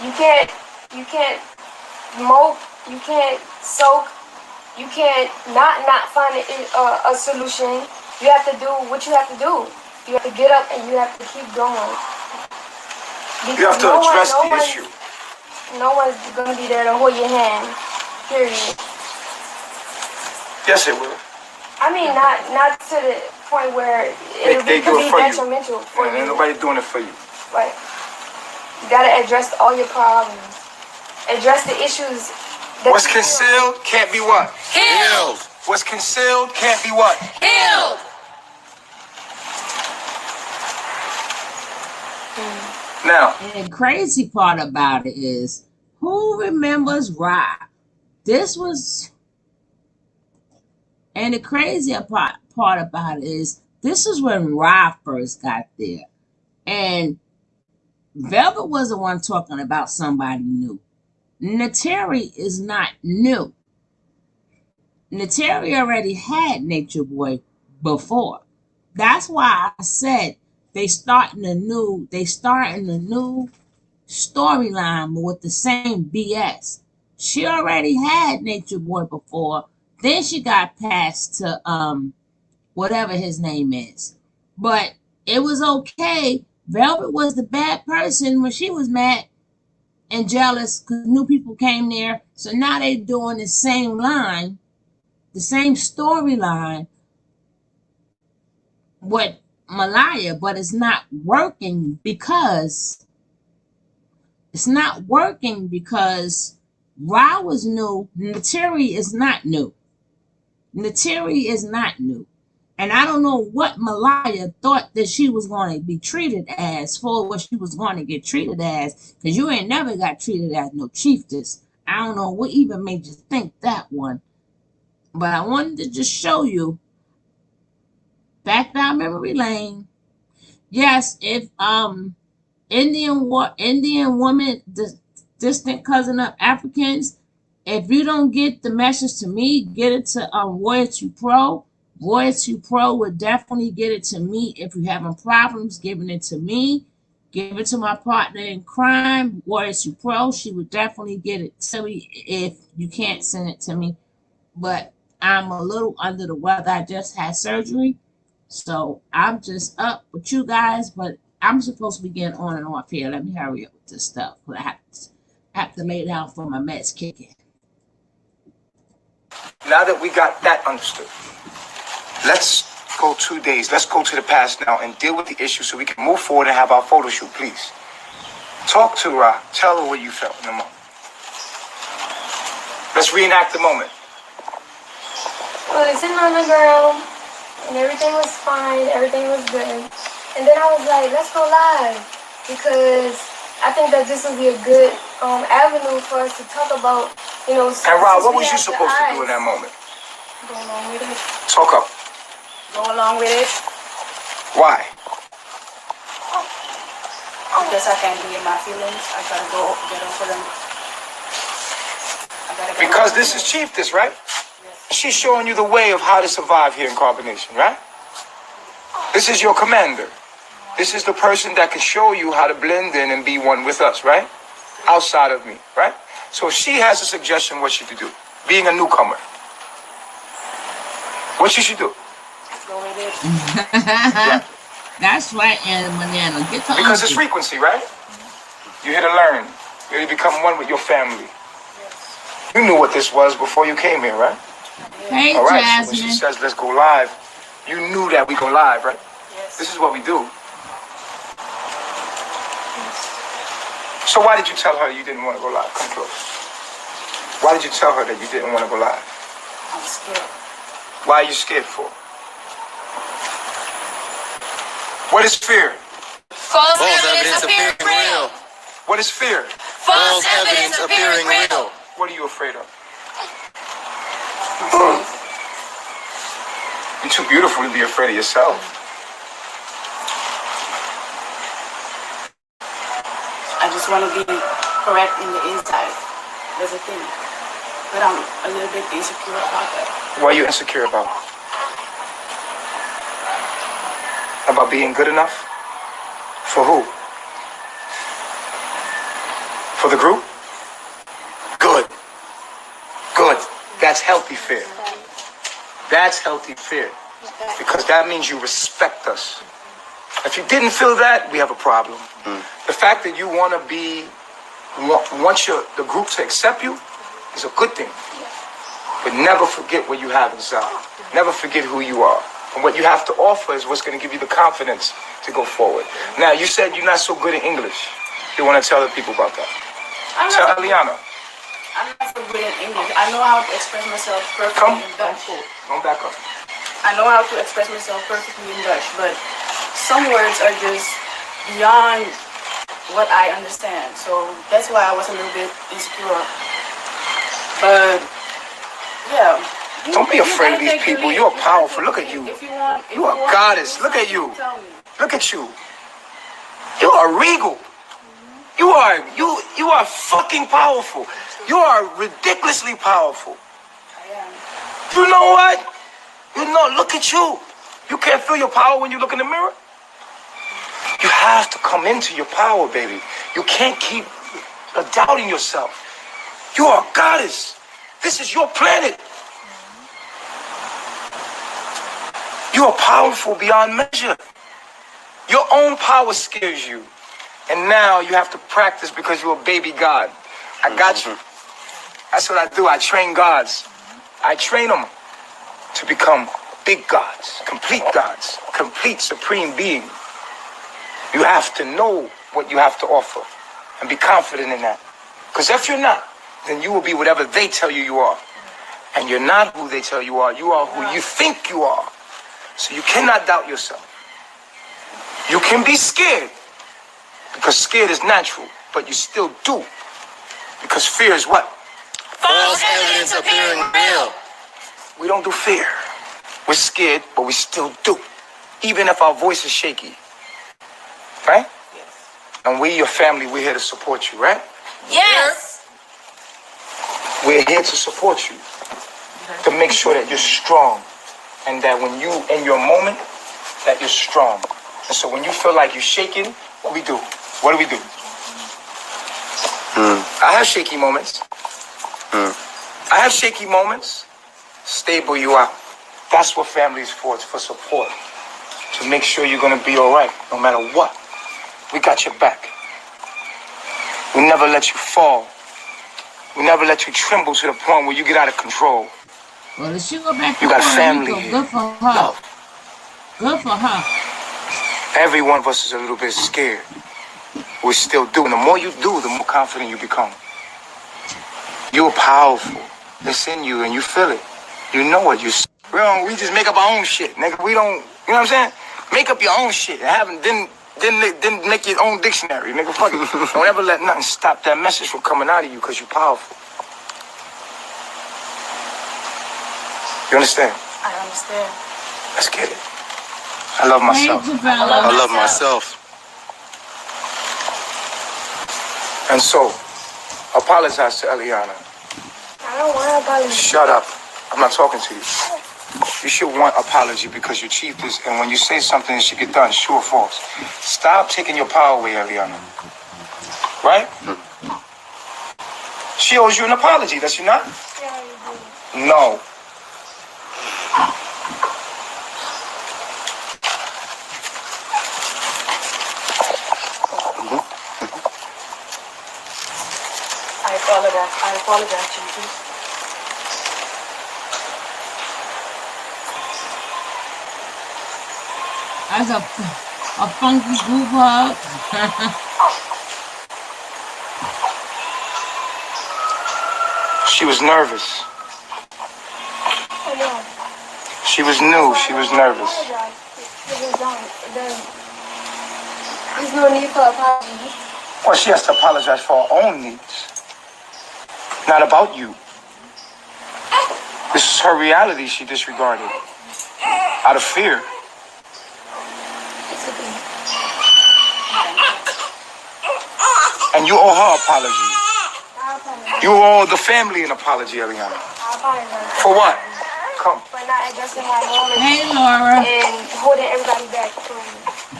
You can't mope, you can't soak, you can't not find a solution. You have to do what you have to do. You have to get up and you have to keep going. You have to address the issue. No one's going to be there to hold your hand, period. Yes, it will. I mean, not to the point where it could be detrimental for you. Ain't nobody doing it for you. But you gotta address all your problems. Address the issues. What's concealed can't be what? Healed. What's concealed can't be what? Healed. Now. And the crazy part about it is, who remembers Rob? And the crazier part about it is, this is when Rob first got there. And Velvet was the one talking about somebody new. Nateri is not new. Nateri already had Nature Boy before. That's why I said they starting a new storyline with the same BS. She already had Nature Boy before. Then she got passed to whatever his name is. But it was okay. Velvet was the bad person when she was mad. and jealous because new people came there. So now they doing the same line, the same storyline with Malia, but it's not working because Ra was new. Nateri is not new. Nateri is not new. And I don't know what Malia thought that she was going to be treated as for what she was going to get treated as. Because you ain't never got treated as no chiefess. I don't know what even made you think that one. But I wanted to just show you back down memory lane. Yes, if Indian woman, distant cousin of Africans, if you don't get the message to me, get it to Royalty Pro. Royalty Pro would definitely get it to me. If you're having problems giving it to me, give it to my partner in crime, Royalty Pro. She would definitely get it to me if you can't send it to me. But I'm a little under the weather. I just had surgery. So I'm just up with you guys, but I'm supposed to be getting on and off here. Let me hurry up with this stuff. I have to lay down for my meds kicking. Now that we got that understood, let's go 2 days. Let's go to the past now and deal with the issue so we can move forward and have our photo shoot, please. Talk to Ra. Tell her what you felt in the moment. Let's reenact the moment. Well, I was sitting on the ground, and everything was fine, everything was good. And then I was like, let's go live, because I think that this would be a good avenue for us to talk about, you know. And Rob, what was you supposed to do in that moment? Go along with it. Talk up. Go along with it Why? because I can't be in my feelings. I gotta go get over them. Because this is Chiefess, right? She's showing you the way of how to survive here in Carbonation, right? This is your commander. This is the person that can show you how to blend in and be one with us, right? Outside of me, right? So if she has a suggestion what she should do, being a newcomer, what she should do? Go with it. Yeah. That's right, Anna Banana. Get the Because it's uncle. frequency, right? You're here to learn. You're here to become one with your family. You knew what this was before you came here, right? Hey, All right, so when she Jasmine. says let's go live, you knew that we go live, right? Yes. This is what we do. So why did you tell her you didn't want to go live? Come close. Why did you tell her that you didn't want to go live? I'm scared. Why are you scared for? What is fear? False evidence appearing real. What is fear? False evidence appearing real. What are you afraid of? You're too beautiful to be afraid of yourself. I just want to be correct in the inside. That's the thing. But I'm a little bit insecure about that. What are you insecure about? About being good enough? For who? For the group? Good. Good. That's healthy fear. That's healthy fear. Because that means you respect us. If you didn't feel that, we have a problem. The fact that you want to want the group to accept you is a good thing. But never forget what you have inside. Never forget who you are. And what you have to offer is what's going to give you the confidence to go forward. Now, you said you're not so good in English. You want to tell the people about that? Tell Eliana. I'm not so good in English. I know how to express myself perfectly in Dutch. Come back up. I know how to express myself perfectly in Dutch, but some words are just beyond what I understand. So that's why I was a little bit insecure. But yeah. Don't be afraid of these people. You're powerful. Look at you. You are a goddess. Look at you. Look at you. You are regal. You are fucking powerful. You are ridiculously powerful. You know what? Look at you. You can't feel your power when you look in the mirror? You have to come into your power, baby. You can't keep doubting yourself. You are a goddess. This is your planet. You are powerful beyond measure. Your own power scares you. And now you have to practice because you're a baby God. I got you. That's what I do. I train gods. I train them to become big gods, complete supreme being. You have to know what you have to offer and be confident in that. Because if you're not, then you will be whatever they tell you you are. And you're not who they tell you are who you think you are. So you cannot doubt yourself. You can be scared, because scared is natural, but you still do. Because fear is what? False evidence appearing real. We don't do fear. We're scared, but we still do. Even if our voice is shaky. Right? Yes. And we, your family, we're here to support you, right? Yes. We're here to support you. To make sure that you're strong. And that when you, in your moment, that you're strong. And so when you feel like you're shaking, what we do? What do we do? I have shaky moments. I have shaky moments. Stable you out. That's what family is for. It's for support. To make sure you're going to be all right, no matter what. We got your back. We never let you fall. We never let you tremble to the point where you get out of control. Well, if she go back to You got Puerto family Rico, here. good for her. Love. Good for her. Every one of us is a little bit scared. We still do. And the more you do, the more confident you become. You're powerful. It's in you and you feel it. You know it. We just make up our own shit, nigga. We don't, you know what I'm saying? Make up your own shit. Then make your own dictionary, nigga. Fuck it. Don't ever let nothing stop that message from coming out of you because you're powerful. You understand? I understand. Let's get it. I love myself. I love myself. And so, apologize to Eliana. I don't want to apologize. Shut up. I'm not talking to you. You should want apology because you achieved this, and when you say something, it should get done, true or false. Stop taking your power away, Eliana. Right? She owes you an apology, does she not? Yeah, you do. No. I apologize to you. That's a funky group hug. She was nervous. Oh, no. She was new. She was nervous. There's no need for apology. Well, she has to apologize for her own needs. Not about you. This is her reality she disregarded. Out of fear. And you owe her apology. You owe the family an apology, Eliana. For what? Come. For not addressing my moment Hey, Laura. and holding everybody back from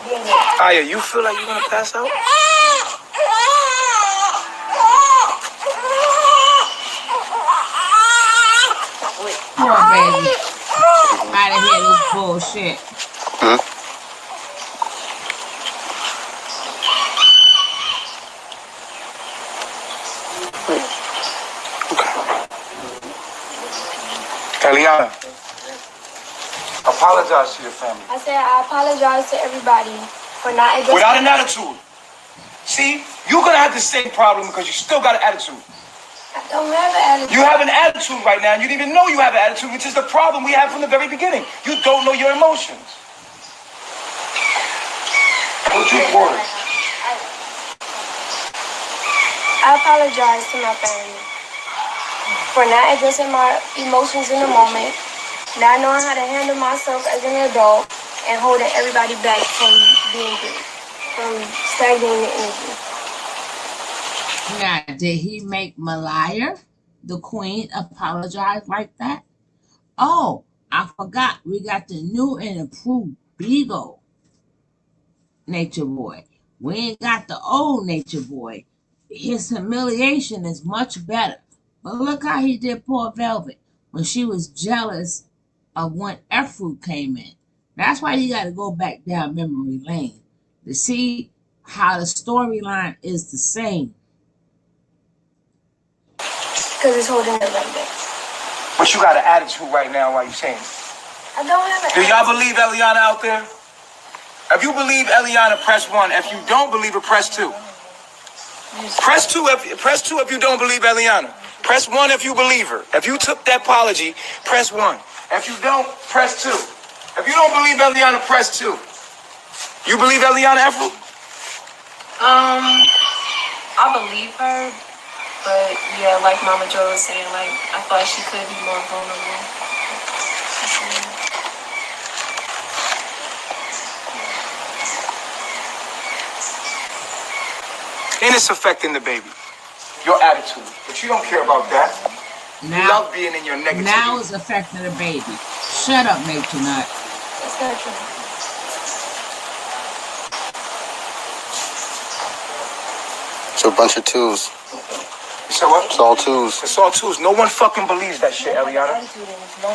being there. Aya, you feel like you're gonna pass out? Poor baby. Out of here, this bullshit. Eliana, apologize to your family. I said I apologize to everybody for not addressing. Without an attitude. See, you're gonna have the same problem because you still got an attitude. I don't have an attitude. You have an attitude right now, and you didn't even know you have an attitude, which is the problem we have from the very beginning. You don't know your emotions. Go drink water. I apologize to my family for not addressing my emotions in the moment, not knowing how to handle myself as an adult, and holding everybody back from being good, from stagnating the energy. Now, did he make Malia, the queen, apologize like that? Oh, I forgot. We got the new and improved Beagle Nature Boy. We ain't got the old Nature Boy. His humiliation is much better. But look how he did poor Velvet when she was jealous of when F-Fruit came in. That's why you got to go back down memory lane to see how the storyline is the same. Because it's holding it like that. But you got an attitude right now while you saying it. I don't have an Do y'all believe Eliana out there? If you believe Eliana, press 1. If you don't believe her, press 2. Press 2 if you don't believe Eliana. Press 1 if you believe her. If you took that apology, press 1. If you don't, press 2. If you don't believe Eliana, press 2. You believe Eliana, Efru? I believe her, but yeah, like Mama Joe was saying, like I thought she could be more vulnerable. And it's affecting the baby. Your attitude. But you don't care about that. You love being in your negativity. Now it's affecting the baby. Shut up, Nature Nut. That's not true. It's a bunch of twos. So what? It's all twos. It's all twos. No one fucking believes that shit, Eliana.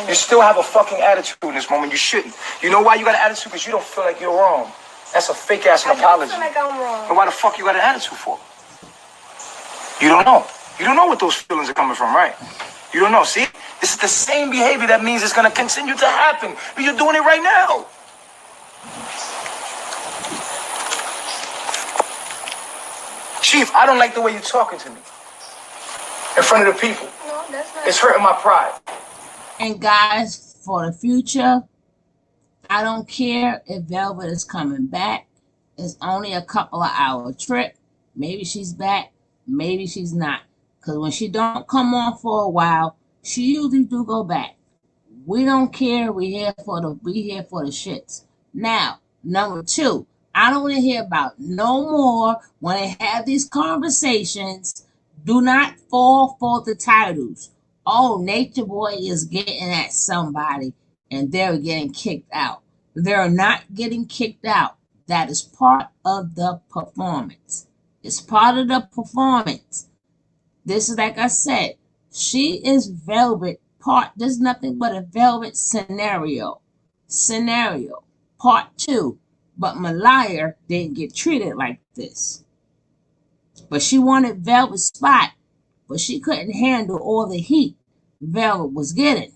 You still have a fucking attitude in this moment. You shouldn't. You know why you got an attitude? Because you don't feel like you're wrong. That's a fake ass apology. I feel like I'm wrong. And why the fuck you got an attitude for? You don't know. You don't know what those feelings are coming from, right? You don't know. See? This is the same behavior that means it's going to continue to happen. But you're doing it right now. Chief, I don't like the way you're talking to me. In front of the people. No, that's not It's hurting my pride. And guys, for the future, I don't care if Velvet is coming back. It's only a couple of hour trip. Maybe she's back, maybe she's not. Because when she don't come on for a while, she usually do go back. We don't care. We here for the shits. Now, number 2, I don't want to hear about no more when they have these conversations. Do not fall for the titles. Oh, Nature Boy is getting at somebody and they're getting kicked out. They're not getting kicked out. That is part of the performance. It's part of the performance. This is like I said, she is Velvet part. There's nothing but a Velvet scenario. Part 2. But Malia didn't get treated like this. But she wanted Velvet's spot, but she couldn't handle all the heat Velvet was getting.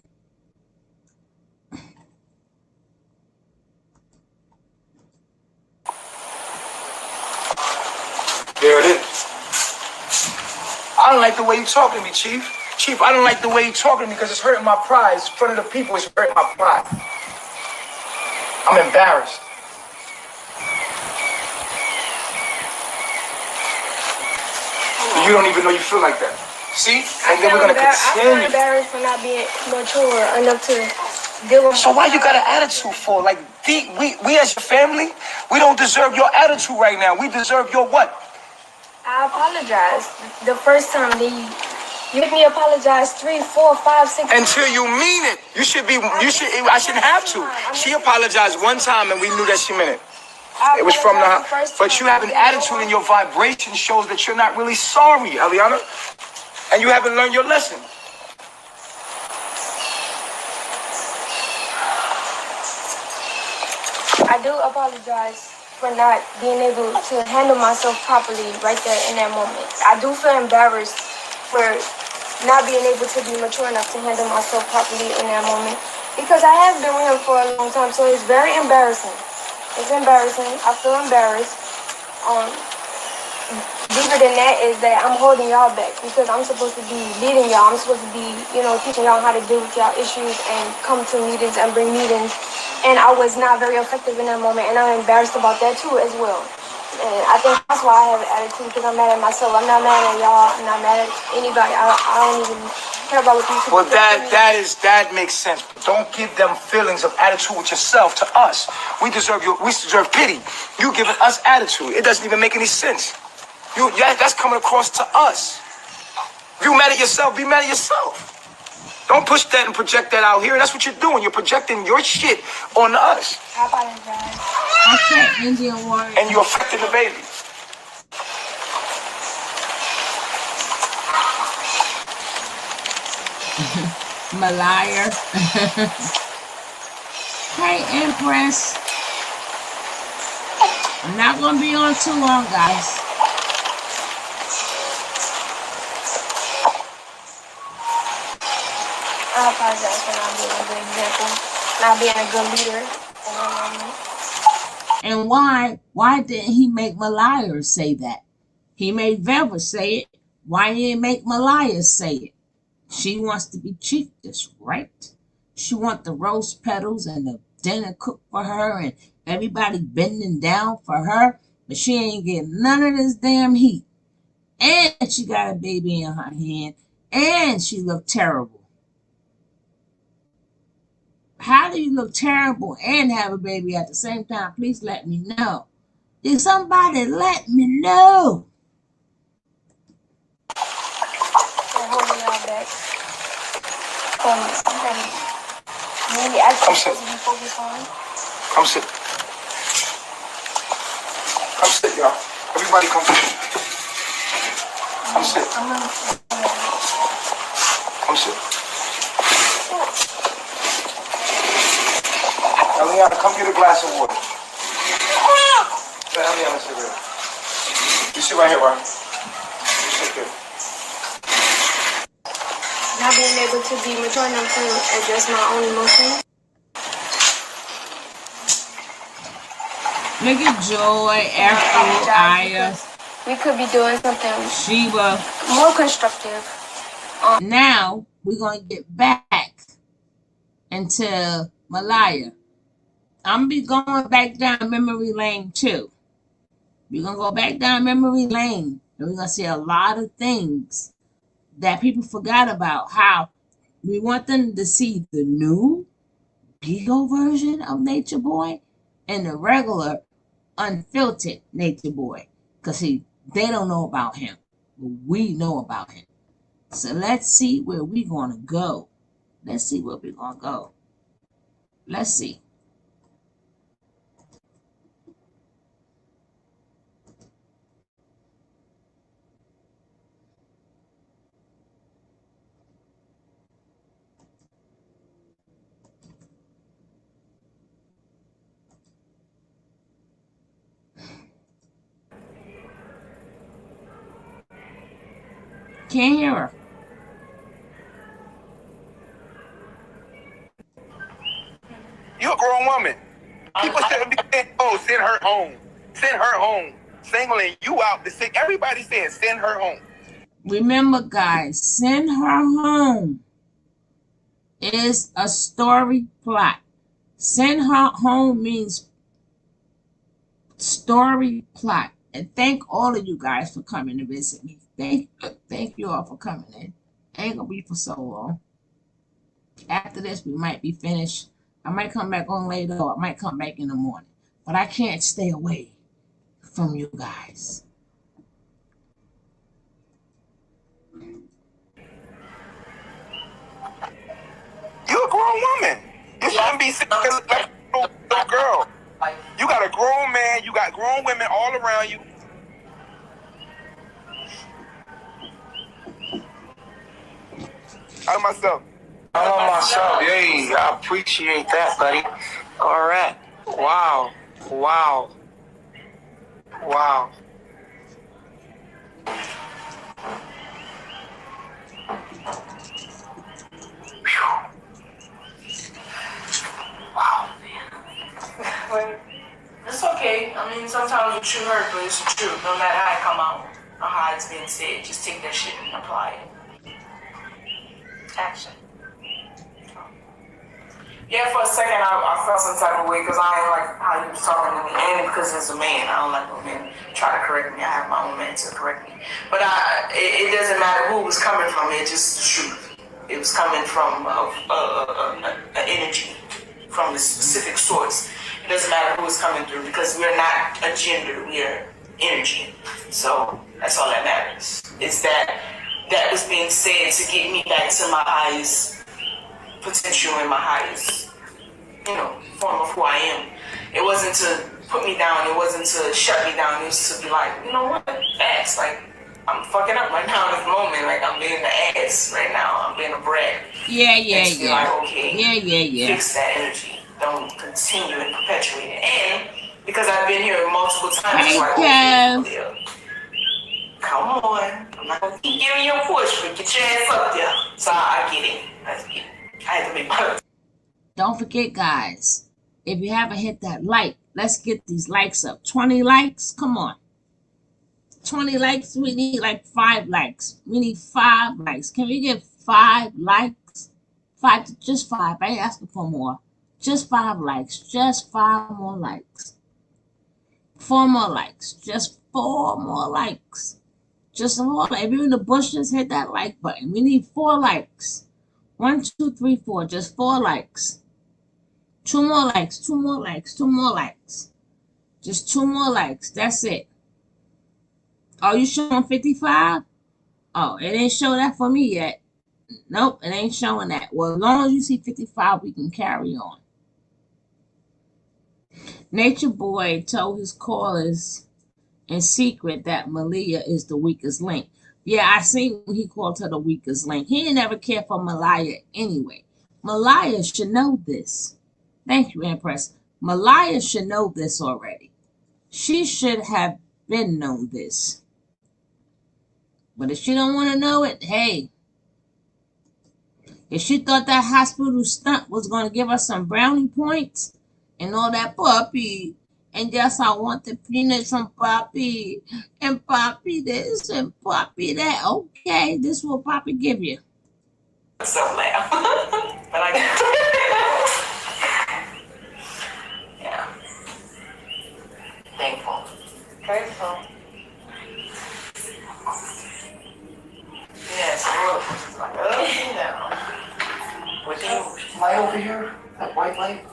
There it is. I don't like the way you're talking to me, Chief. Chief, I don't like the way you're talking to me because it's hurting my pride. It's in front of the people. It's hurting my pride. I'm embarrassed. You don't even know you feel like that. See? And then we're going to I feel continue. embarrassed for not being mature enough to deal with. So why you got an attitude for? Like, we as your family, we don't deserve your attitude right now. We deserve your what? I apologize. The first time you make me apologize 3, 4, 5, 6. Until you mean it. I shouldn't have to. She apologized one time and we knew that she meant it. It was from the heart. But you have an attitude and your vibration shows that you're not really sorry, Eliana. And you haven't learned your lesson. I do apologize for not being able to handle myself properly right there in that moment. I do feel embarrassed for not being able to be mature enough to handle myself properly in that moment. Because I have been with him for a long time, so it's very embarrassing. It's embarrassing. I feel embarrassed. Deeper than that is that I'm holding y'all back because I'm supposed to be leading y'all. I'm supposed to be, teaching y'all how to deal with y'all issues and come to meetings and bring meetings. And I was not very effective in that moment, and I'm embarrassed about that too as well. And I think that's why I have an attitude, because I'm mad at myself. I'm not mad at y'all. I'm not mad at anybody. I don't even care about what these people Well, that makes sense. Don't give them feelings of attitude with yourself to us. We deserve pity. You giving us attitude. It doesn't even make any sense. That's coming across to us. If you mad at yourself, be mad at yourself. Don't push that and project that out here. That's what you're doing. You're projecting your shit on us. I apologize. Okay, Indian warrior. And you're affecting the baby. Malia. Hey, Empress. I'm not gonna be on too long, guys. I apologize for not being a good example, not being a good leader. And why didn't he make Malia say that? He made Velva say it. Why didn't he make Malia say it? She wants to be chiefess, right? She wants the rose petals and the dinner cooked for her and everybody bending down for her, but she ain't getting none of this damn heat. And she got a baby in her hand, and she looked terrible. How do you look terrible and have a baby at the same time? Please let me know. Did somebody let me know? Holding y'all back. Maybe I Come should sit. be focused on. Come sit. Come sit, y'all. Everybody come sit. Come sit. Come sit. Eliana, come get a glass of water. Let Eliana sit there. You sit right here, Ryan. You sit there. Not being able to be mature enough to address my own emotions. Look at Joy, Afro, Aya, We could be doing something Sheba. more constructive. Now we're gonna get back into Malia. I'm gonna be going back down memory lane too. We're gonna go back down memory lane, and we're gonna see a lot of things that people forgot about. How we want them to see the new Bigo version of Nature Boy and the regular unfiltered Nature Boy, because they don't know about him, but we know about him. So let's see where we're gonna go. Let's see where we're gonna go. Let's see. Can't hear her. You're a grown woman. People shouldn't be saying, oh, send her home. Send her home. Singling you out to sick. Everybody saying, send her home. Remember, guys, send her home is a story plot. Send her home means story plot. And thank all of you guys for coming to visit me. Thank you all for coming in. Ain't gonna be for so long. After this, we might be finished. I might come back on later, or I might come back in the morning. But I can't stay away from you guys. You're a grown woman. You shouldn't be sitting there like a little girl. You got a grown man. You got grown women all around you. I myself. Yay, I appreciate that, buddy. All right. Wow. Wow. Wow. Wow. It's okay. I mean, sometimes the truth hurt, but it's the truth. No matter how it come out or how it's being said, just take that shit and apply it. Action. Yeah, for a second I felt some type of way because I ain't like how you was talking to me, and because as a man, I don't like when men try to correct me. I have my own man to correct me, but it doesn't matter who it was coming from. It's just the truth. It was coming from an energy from a specific source. It doesn't matter who it's coming through because we're not a gender. We are energy. So that's all that matters. It's that was being said to get me back to my highest potential and my highest, form of who I am. It wasn't to put me down. It wasn't to shut me down. It was to be like, you know what? Ass. Like, I'm fucking up right now in this moment. Like, I'm being the ass right now. I'm being a brat. Yeah. Like, okay, Yeah. fix that energy. Don't continue and perpetuate it. And Because I've been here multiple times. Hey, It's like, Kev. okay, come on. I'm not gonna keep giving you a push, but get your ass up there. So I get it. I had to make my. Don't forget, guys, if you haven't hit that like, let's get these likes up. 20 likes? Come on. 20 likes? We need like 5 likes. We need 5 likes. Can we get 5 likes? 5, just 5. I ain't asking for more. Just 5 likes. Just 5 more likes. 4 more likes. Just 4 more likes. Just some more. If you're in the bushes, hit that like button. We need 4 likes. 1, 2, 3, 4. Just 4 likes. 2 more likes. 2 more likes. 2 more likes. Just 2 more likes. That's it. Oh, you showing 55? Oh, it ain't show that for me yet. Nope, it ain't showing that. Well, as long as you see 55, we can carry on. Natureboy told his callers in secret that Malia is the weakest link. Yeah, I seen when he called her the weakest link. He didn't ever care for Malia anyway. Malia should know this. Thank you, Empress. Malia should know this already. She should have been known this. But if she don't want to know it, hey. If she thought that hospital stunt was going to give us some brownie points and all that puppy, and yes, I want the peanuts from Poppy, and Poppy this, and Poppy that. Okay, this will Poppy give you. So laugh. But I yeah. Thankful. Grateful. Yes, like with you. Light over here? That white light?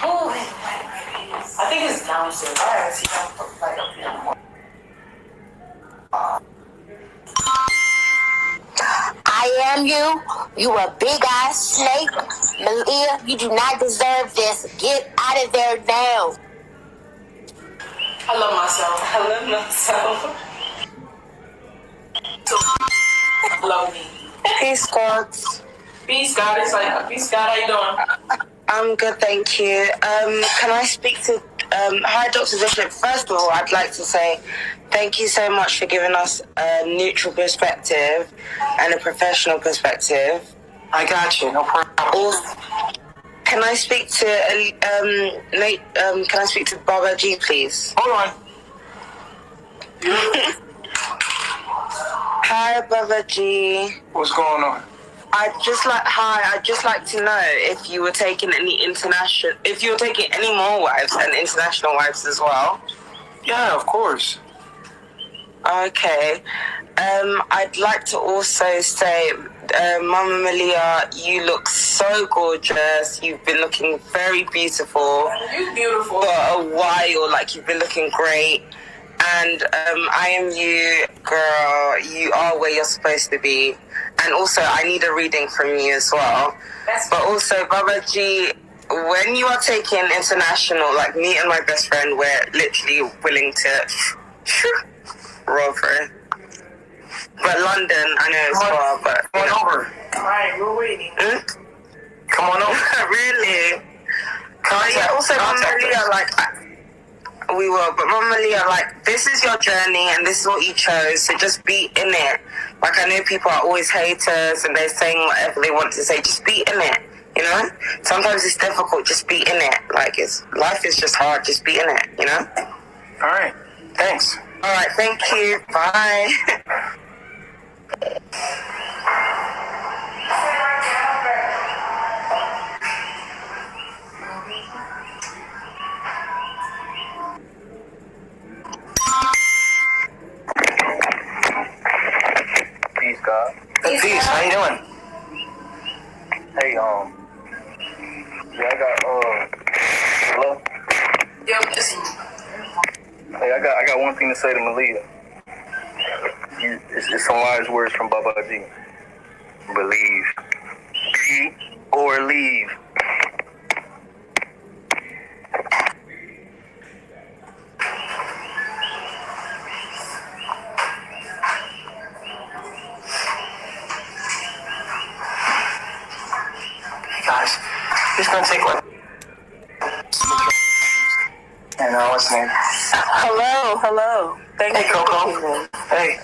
Oh, I think it's downstairs. I haven't seen that light up here. I am you. You a big ass snake. Malia, you do not deserve this. Get out of there now. I love myself. I love me. Peace, God. Peace, God. It's like, peace, God. How you doing? I'm good, thank you. Can I speak to... hi, Dr. Bishop. First of all, I'd like to say thank you so much for giving us a neutral perspective and a professional perspective. I got you, no problem. Can I speak to... can I speak to Baba G, please? Hold on. Hi, Baba G. What's going on? I'd just like to know if you were taking any more wives and international wives as well. Yeah, of course. Okay. I'd like to also say, Mama Malia, you look so gorgeous. You've been looking very beautiful. You beautiful. For a while, like you've been looking great. And I am you, girl. You are where you're supposed to be. And also, I need a reading from you as well. But also, Baba G, when you are taking international, like me and my best friend, we're literally willing to roll for it. But London, I know it's far, but... Come on over. All right, we're waiting. Come on over. Really? Also, Mama Malia, like... We will, but Mama Malia, like, this is your journey and this is what you chose, so just be in it. Like, I know people are always haters and they're saying whatever they want to say, just be in it, you know? Sometimes it's difficult, just be in it. Like, life is just hard, just be in it, you know? All right, thanks. All right, thank you, bye. Peace, God. Peace, how you doing? Hey, yeah, I got, hello? Yep, listen. Hey, I got one thing to say to Malia. It's some wise words from Baba G. Believe. Be or leave. Guys, it's gonna take like, and it's listening. Hello. Thank Hey, you for Coco. listening. Hey.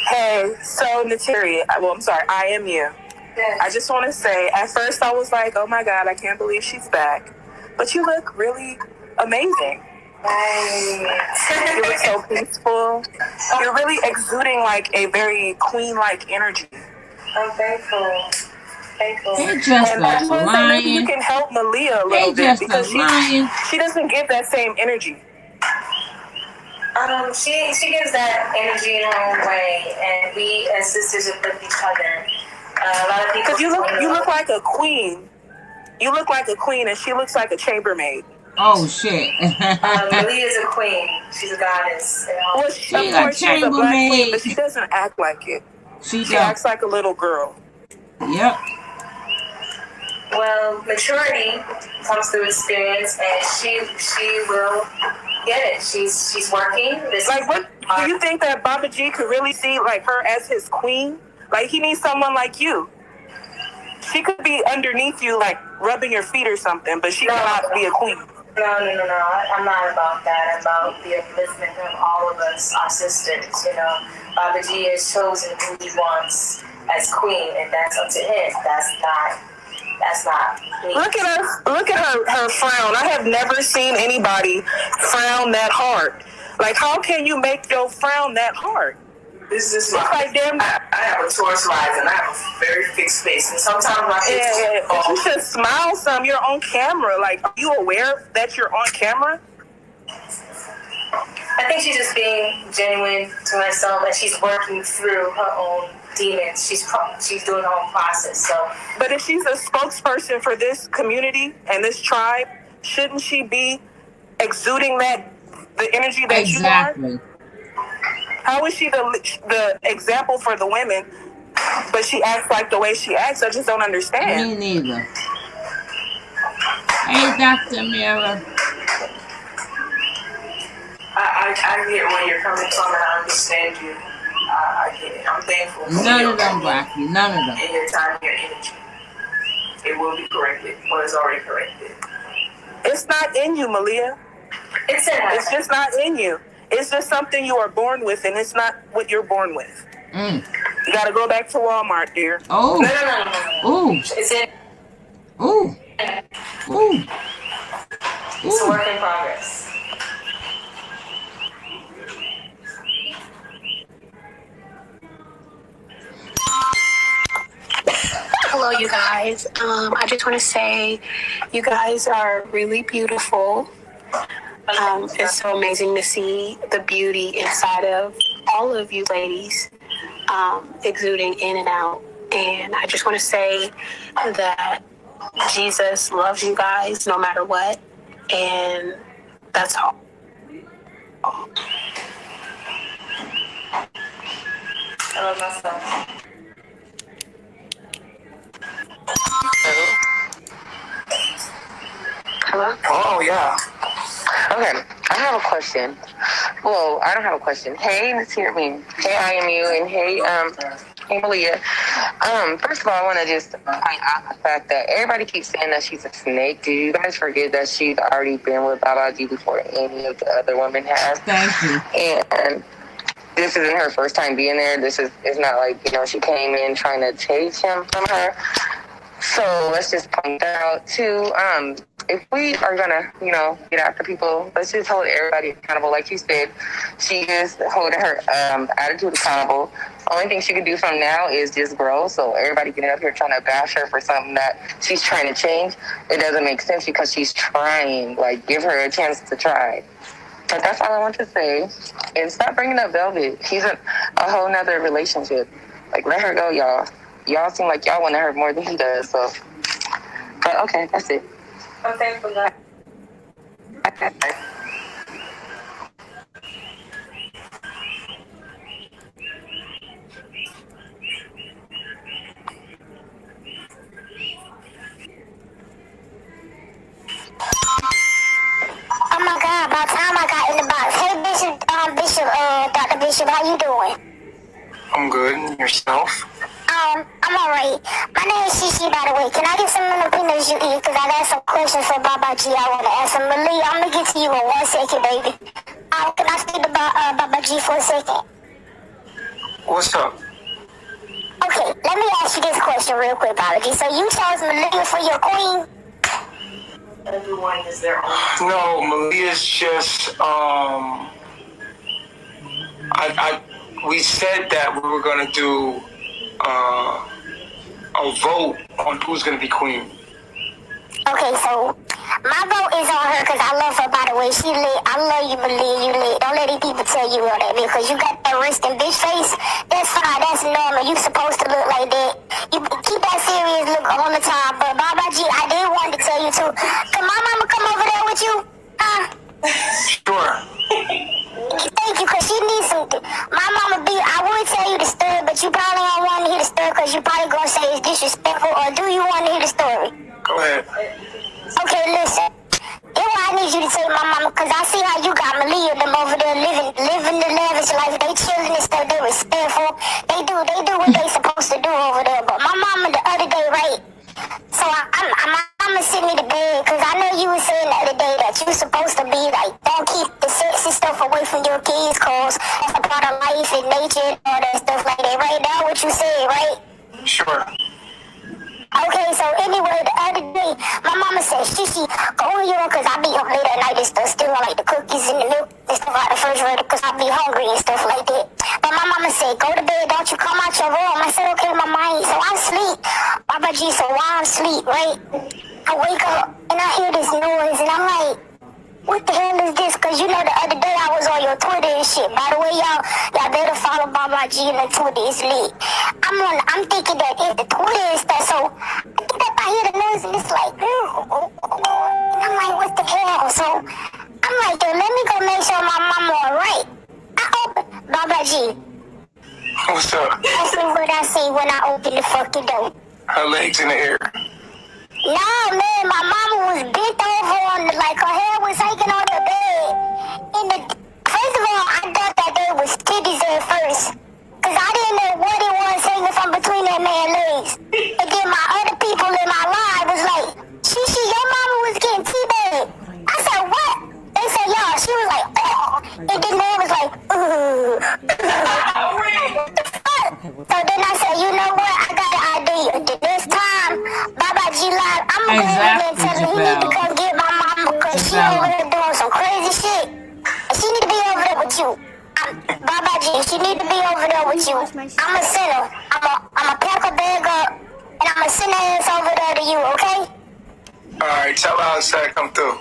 Hey, so Nateri, I'm sorry, I am you. I just want to say, at first I was like, oh my God, I can't believe she's back. But you look really amazing. You look so peaceful. You're really exuding like a very queen-like energy. I'm thankful. They just And I just a want to say maybe you lion. can help Malia a They little bit just a because lion. she doesn't give that same energy. She gives that energy in her own way, and we as sisters uplift each other. A lot of people. Because you look like a queen. You look like a queen, and she looks like a chambermaid. Oh shit. Malia is a queen. She's a goddess. Well, of course she's a black queen, but she doesn't act like it. She acts like a little girl. Yep. Well, maturity comes through experience, and she will get it. She's working. Like, what do you think that Baba G could really see like her as his queen? Like, he needs someone like you. She could be underneath you, like rubbing your feet or something, but she cannot be a queen. No. I'm not about that. I'm about the upliftment of all of us, our sisters. You know, Baba G has chosen who he wants as queen, and that's up to him. That's not me. Look at her frown. I have never seen anybody frown that hard. Like, how can you make your frown that hard? This is my. I have a Taurus rise and I have a very fixed face, and sometimes I but you should smile some. You're on camera. Like, are you aware that you're on camera? I think she's just being genuine to herself, and she's working through her own demons. She's doing her own process. So, but if she's a spokesperson for this community and this tribe, shouldn't she be exuding the energy that you are? How is she the example for the women, but she acts like the way she acts? I just don't understand. Me neither. Hey, Dr. Mira. I get where you're coming from, and I understand you. I get it. I'm thankful for None of them, Rocky. None of them. And your time, your energy. It will be corrected. Well, it's already corrected. It's not in you, Malia. It's just not in you. It's just something you are born with, and it's not what you're born with. You got to go back to Walmart, dear. Oh. No. Ooh. It's in. Ooh. Ooh. It's a work in progress. Hello, you guys. I just want to say you guys are really beautiful. It's so amazing to see the beauty inside of all of you ladies exuding in and out. And I just want to say that Jesus loves you guys no matter what. And that's all. I love myself. Hello? Oh, yeah. Okay, I have a question. Well, I don't have a question. Hey, Natureboy. Hey, I am you, and hey, Malia. First of all, I want to just point out the fact that everybody keeps saying that she's a snake. Do you guys forget that she's already been with Babaji before any of the other women have? Thank you. And this isn't her first time being there. It's not like, she came in trying to take him from her. So let's just point that out too. If we are gonna, get after people, let's just hold everybody accountable. Like you said, she is holding her attitude accountable. The only thing she can do from now is just grow. So everybody getting up here trying to bash her for something that she's trying to change, it doesn't make sense because she's trying. Like, give her a chance to try. But that's all I want to say. And stop bringing up Velvet. She's a whole nother relationship. Like, let her go, y'all. Y'all seem like y'all want her more than he does. So, but okay, that's it. I'm thankful that. Oh my God, by the time I got in the box. Hey, Bishop, Dr. Bishop, how you doing? I'm good. And yourself? I'm I'm alright. My name is Shishi, by the way. Can I get some of the peanuts you eat? Because I got some questions for Baba G. I want to ask him. Malia, I'm going to get to you in 1 second, baby. Can I speak to Baba G for a second? What's up? Okay, let me ask you this question real quick, Baba G. So you chose Malia for your queen? Everyone is their own. No, Malia's just we said that we were gonna do a vote on who's gonna be queen. Okay, so my vote is on her because I love her, by the way. She lit. I love you, Malia. You lit. Don't let these people tell you all that because you got that wrist and bitch face. That's fine. That's normal. You supposed to look like that. You keep that serious look all the time. But Baba G, I did want to tell you too. Can my mama come over there with you? Sure. Thank you, because she needs something. My mama be, I would tell you the story, but you probably don't want to hear the story because you probably going to say it's disrespectful, or do you want to hear the story? Go ahead. Okay, listen. Here's what I need you to tell my mama, because I see how you got Malia them over there living the lavish life. They chilling and stuff. They respectful. They do what they supposed to do over there. But my mama the other day, right? So my mama sent me to bed because I know you were saying the other day that you supposed to be like, don't keep the sexy stuff away from your kids because that's a part of life and nature and all that stuff like that. Right now, what you said, right? Sure. Okay, so anyway, the other day, my mama said, Shishi, go on your own, because I be up late at night and stuff, still like the cookies and the milk and stuff out of the refrigerator, because I be hungry and stuff like that. But my mama said, go to bed, don't you come out your room. I said, okay, my mind. So I sleep. Baba G, so while I'm asleep, right, I wake up and I hear this noise, and I'm like, what the hell is this? Because you know the other day I was on your Twitter and shit. By the way, y'all better follow Baba G and the Twitter. It's lit. I'm thinking that if the Twitter is that, so I think that I hear the noise and it's like, and I'm like, what the hell? So I'm like, yo, let me go make sure my mama alright. I open Baba G. What's up? That's what I see when I open the fucking door. Her legs in the air. No, man, my mama was bent over on like her hair was hanging on the bed. First of all, I thought that there was titties at first. Cause I didn't know what it was hanging from between that man's legs. And then my other people in my life was like, Shishi, your mama was getting teabagged. I said, what? They said, y'all, she was like, oh. And then man was like, what the fuck? So then I said, you know what? I got an idea. This time, Baba G Live, I'm gonna go ahead and tell him he need to come get my mama because she over there doing some crazy shit. And she need to be over there with you. Baba G, she need to be over there with you. I'ma send her. I'ma pack her bag up and I'ma send her ass over there to you, okay? Alright, tell her I said come through.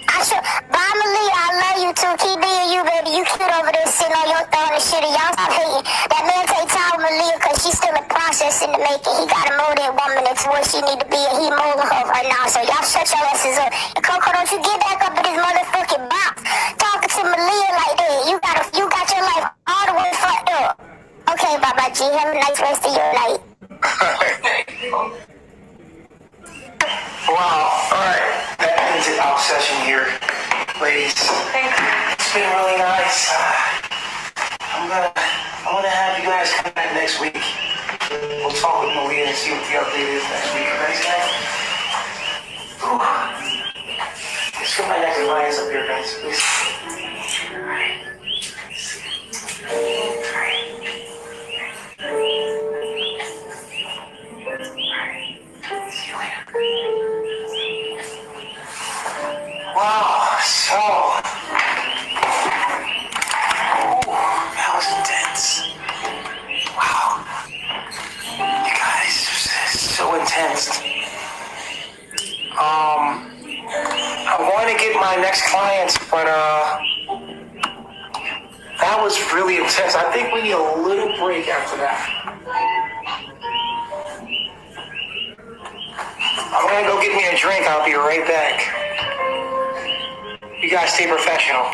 I sure. Bye, Malia. I love you too. Keep being you, baby. You cute over there sitting on your throne and shit. And y'all stop hating. That man take time with Malia because she's still in process in the making. He got to mold that woman into where she need to be, and he molding her right now. So y'all shut your asses up. And Coco, don't you get back up in this motherfucking box talking to Malia like that. You got your life all the way fucked up. Okay, Baba G. Have a nice rest of your night. Wow. Alright. That ends our session here, ladies. Thank you. It's been really nice. I'm gonna have you guys come back next week. We'll talk with Malia and see what the update is next week. Ready, guys? Let's get my next clients up here, guys, please. Alright. See you later. Wow, so that was intense. Wow, you guys, this is so intense. I'm going to get my next clients, but that was really intense. I think we need a little break after that. I'm gonna go get me a drink. I'll be right back. You guys stay professional.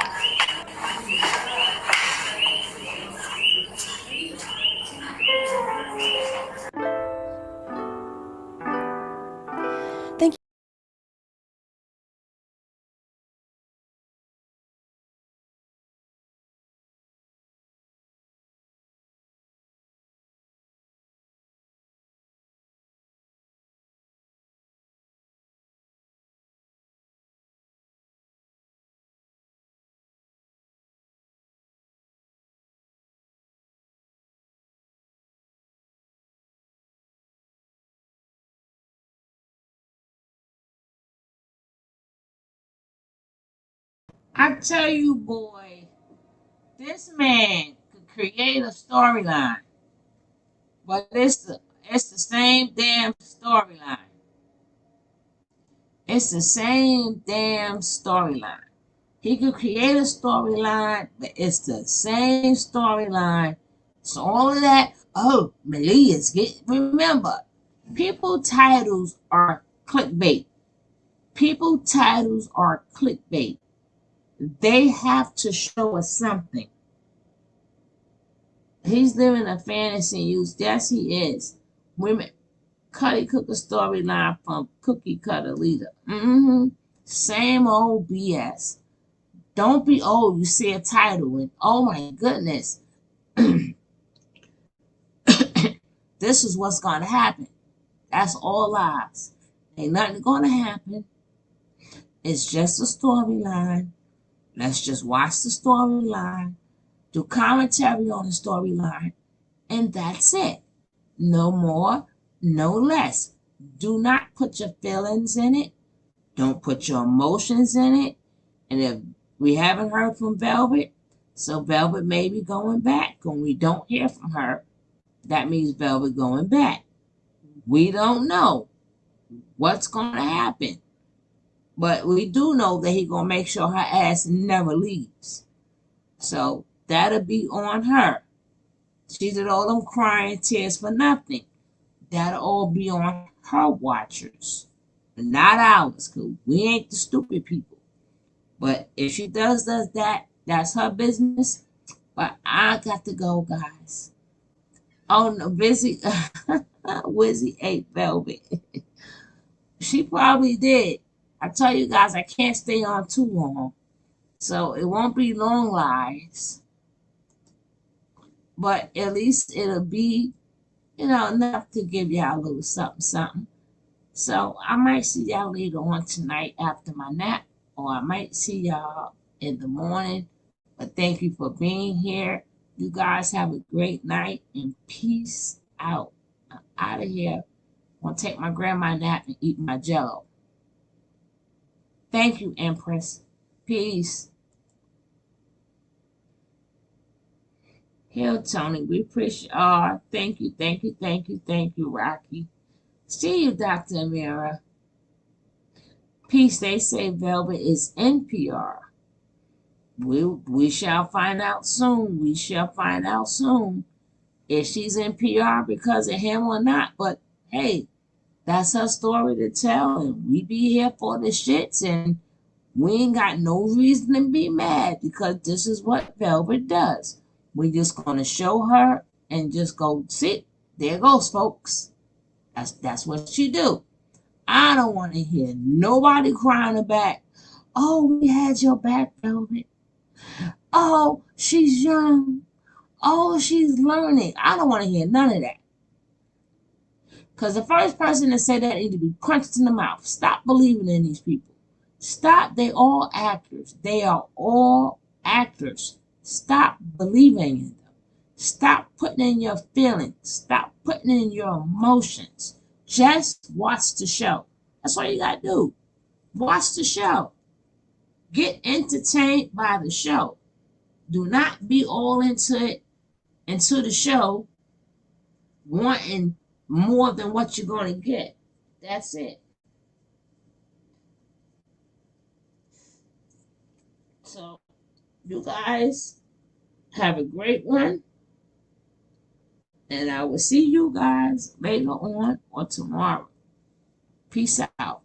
I tell you, boy, this man could create a storyline, but it's the same damn storyline. It's the same damn storyline. He could create a storyline, but it's the same storyline. So all of that, oh, Malia's get. Remember, people titles are clickbait. People titles are clickbait. They have to show us something. He's living a fantasy use. Yes, he is. Women, Cuddy Cooker storyline from Cookie Cutter Leader. Same old BS. Don't be old. You see a title and oh my goodness, this is what's gonna happen. That's all lies. Ain't nothing gonna happen. It's just a storyline. Let's just watch the storyline, do commentary on the storyline, and that's it. No more, no less. Do not put your feelings in it. Don't put your emotions in it. And if we haven't heard from Velvet, so Velvet may be going back. When we don't hear from her, that means Velvet going back. We don't know what's going to happen. But we do know that he's going to make sure her ass never leaves. So that'll be on her. She did all them crying tears for nothing. That'll all be on her watchers, not ours, because we ain't the stupid people. But if she does that, that's her business. But I got to go, guys. Oh no, Wizzy ate Velvet. She probably did. I tell you guys, I can't stay on too long. So it won't be long lives. But at least it'll be, enough to give y'all a little something, something. So I might see y'all later on tonight after my nap, or I might see y'all in the morning. But thank you for being here. You guys have a great night and peace out. I'm out of here. I'm going to take my grandma nap and eat my jello. Thank you, Empress. Peace. Here, Tony. We appreciate. Oh, thank you, thank you, thank you, thank you, Rocky. See you, Dr. Amira. Peace. They say Velvet is NPR. We shall find out soon. We shall find out soon if she's in PR because of him or not. But hey, that's her story to tell, and we be here for the shits, and we ain't got no reason to be mad because this is what Velvet does. We just gonna show her and just go, see, there goes, folks. That's what she do. I don't want to hear nobody crying about, oh, we had your back, Velvet. Oh, she's young. Oh, she's learning. I don't want to hear none of that. Because the first person to say that need to be punched in the mouth. Stop believing in these people. Stop. They all actors. They are all actors. Stop believing in them. Stop putting in your feelings. Stop putting in your emotions. Just watch the show. That's all you got to do. Watch the show. Get entertained by the show. Do not be all into the show, wanting more than what you're going to get. That's it. So, you guys have a great one. And I will see you guys later on or tomorrow. Peace out.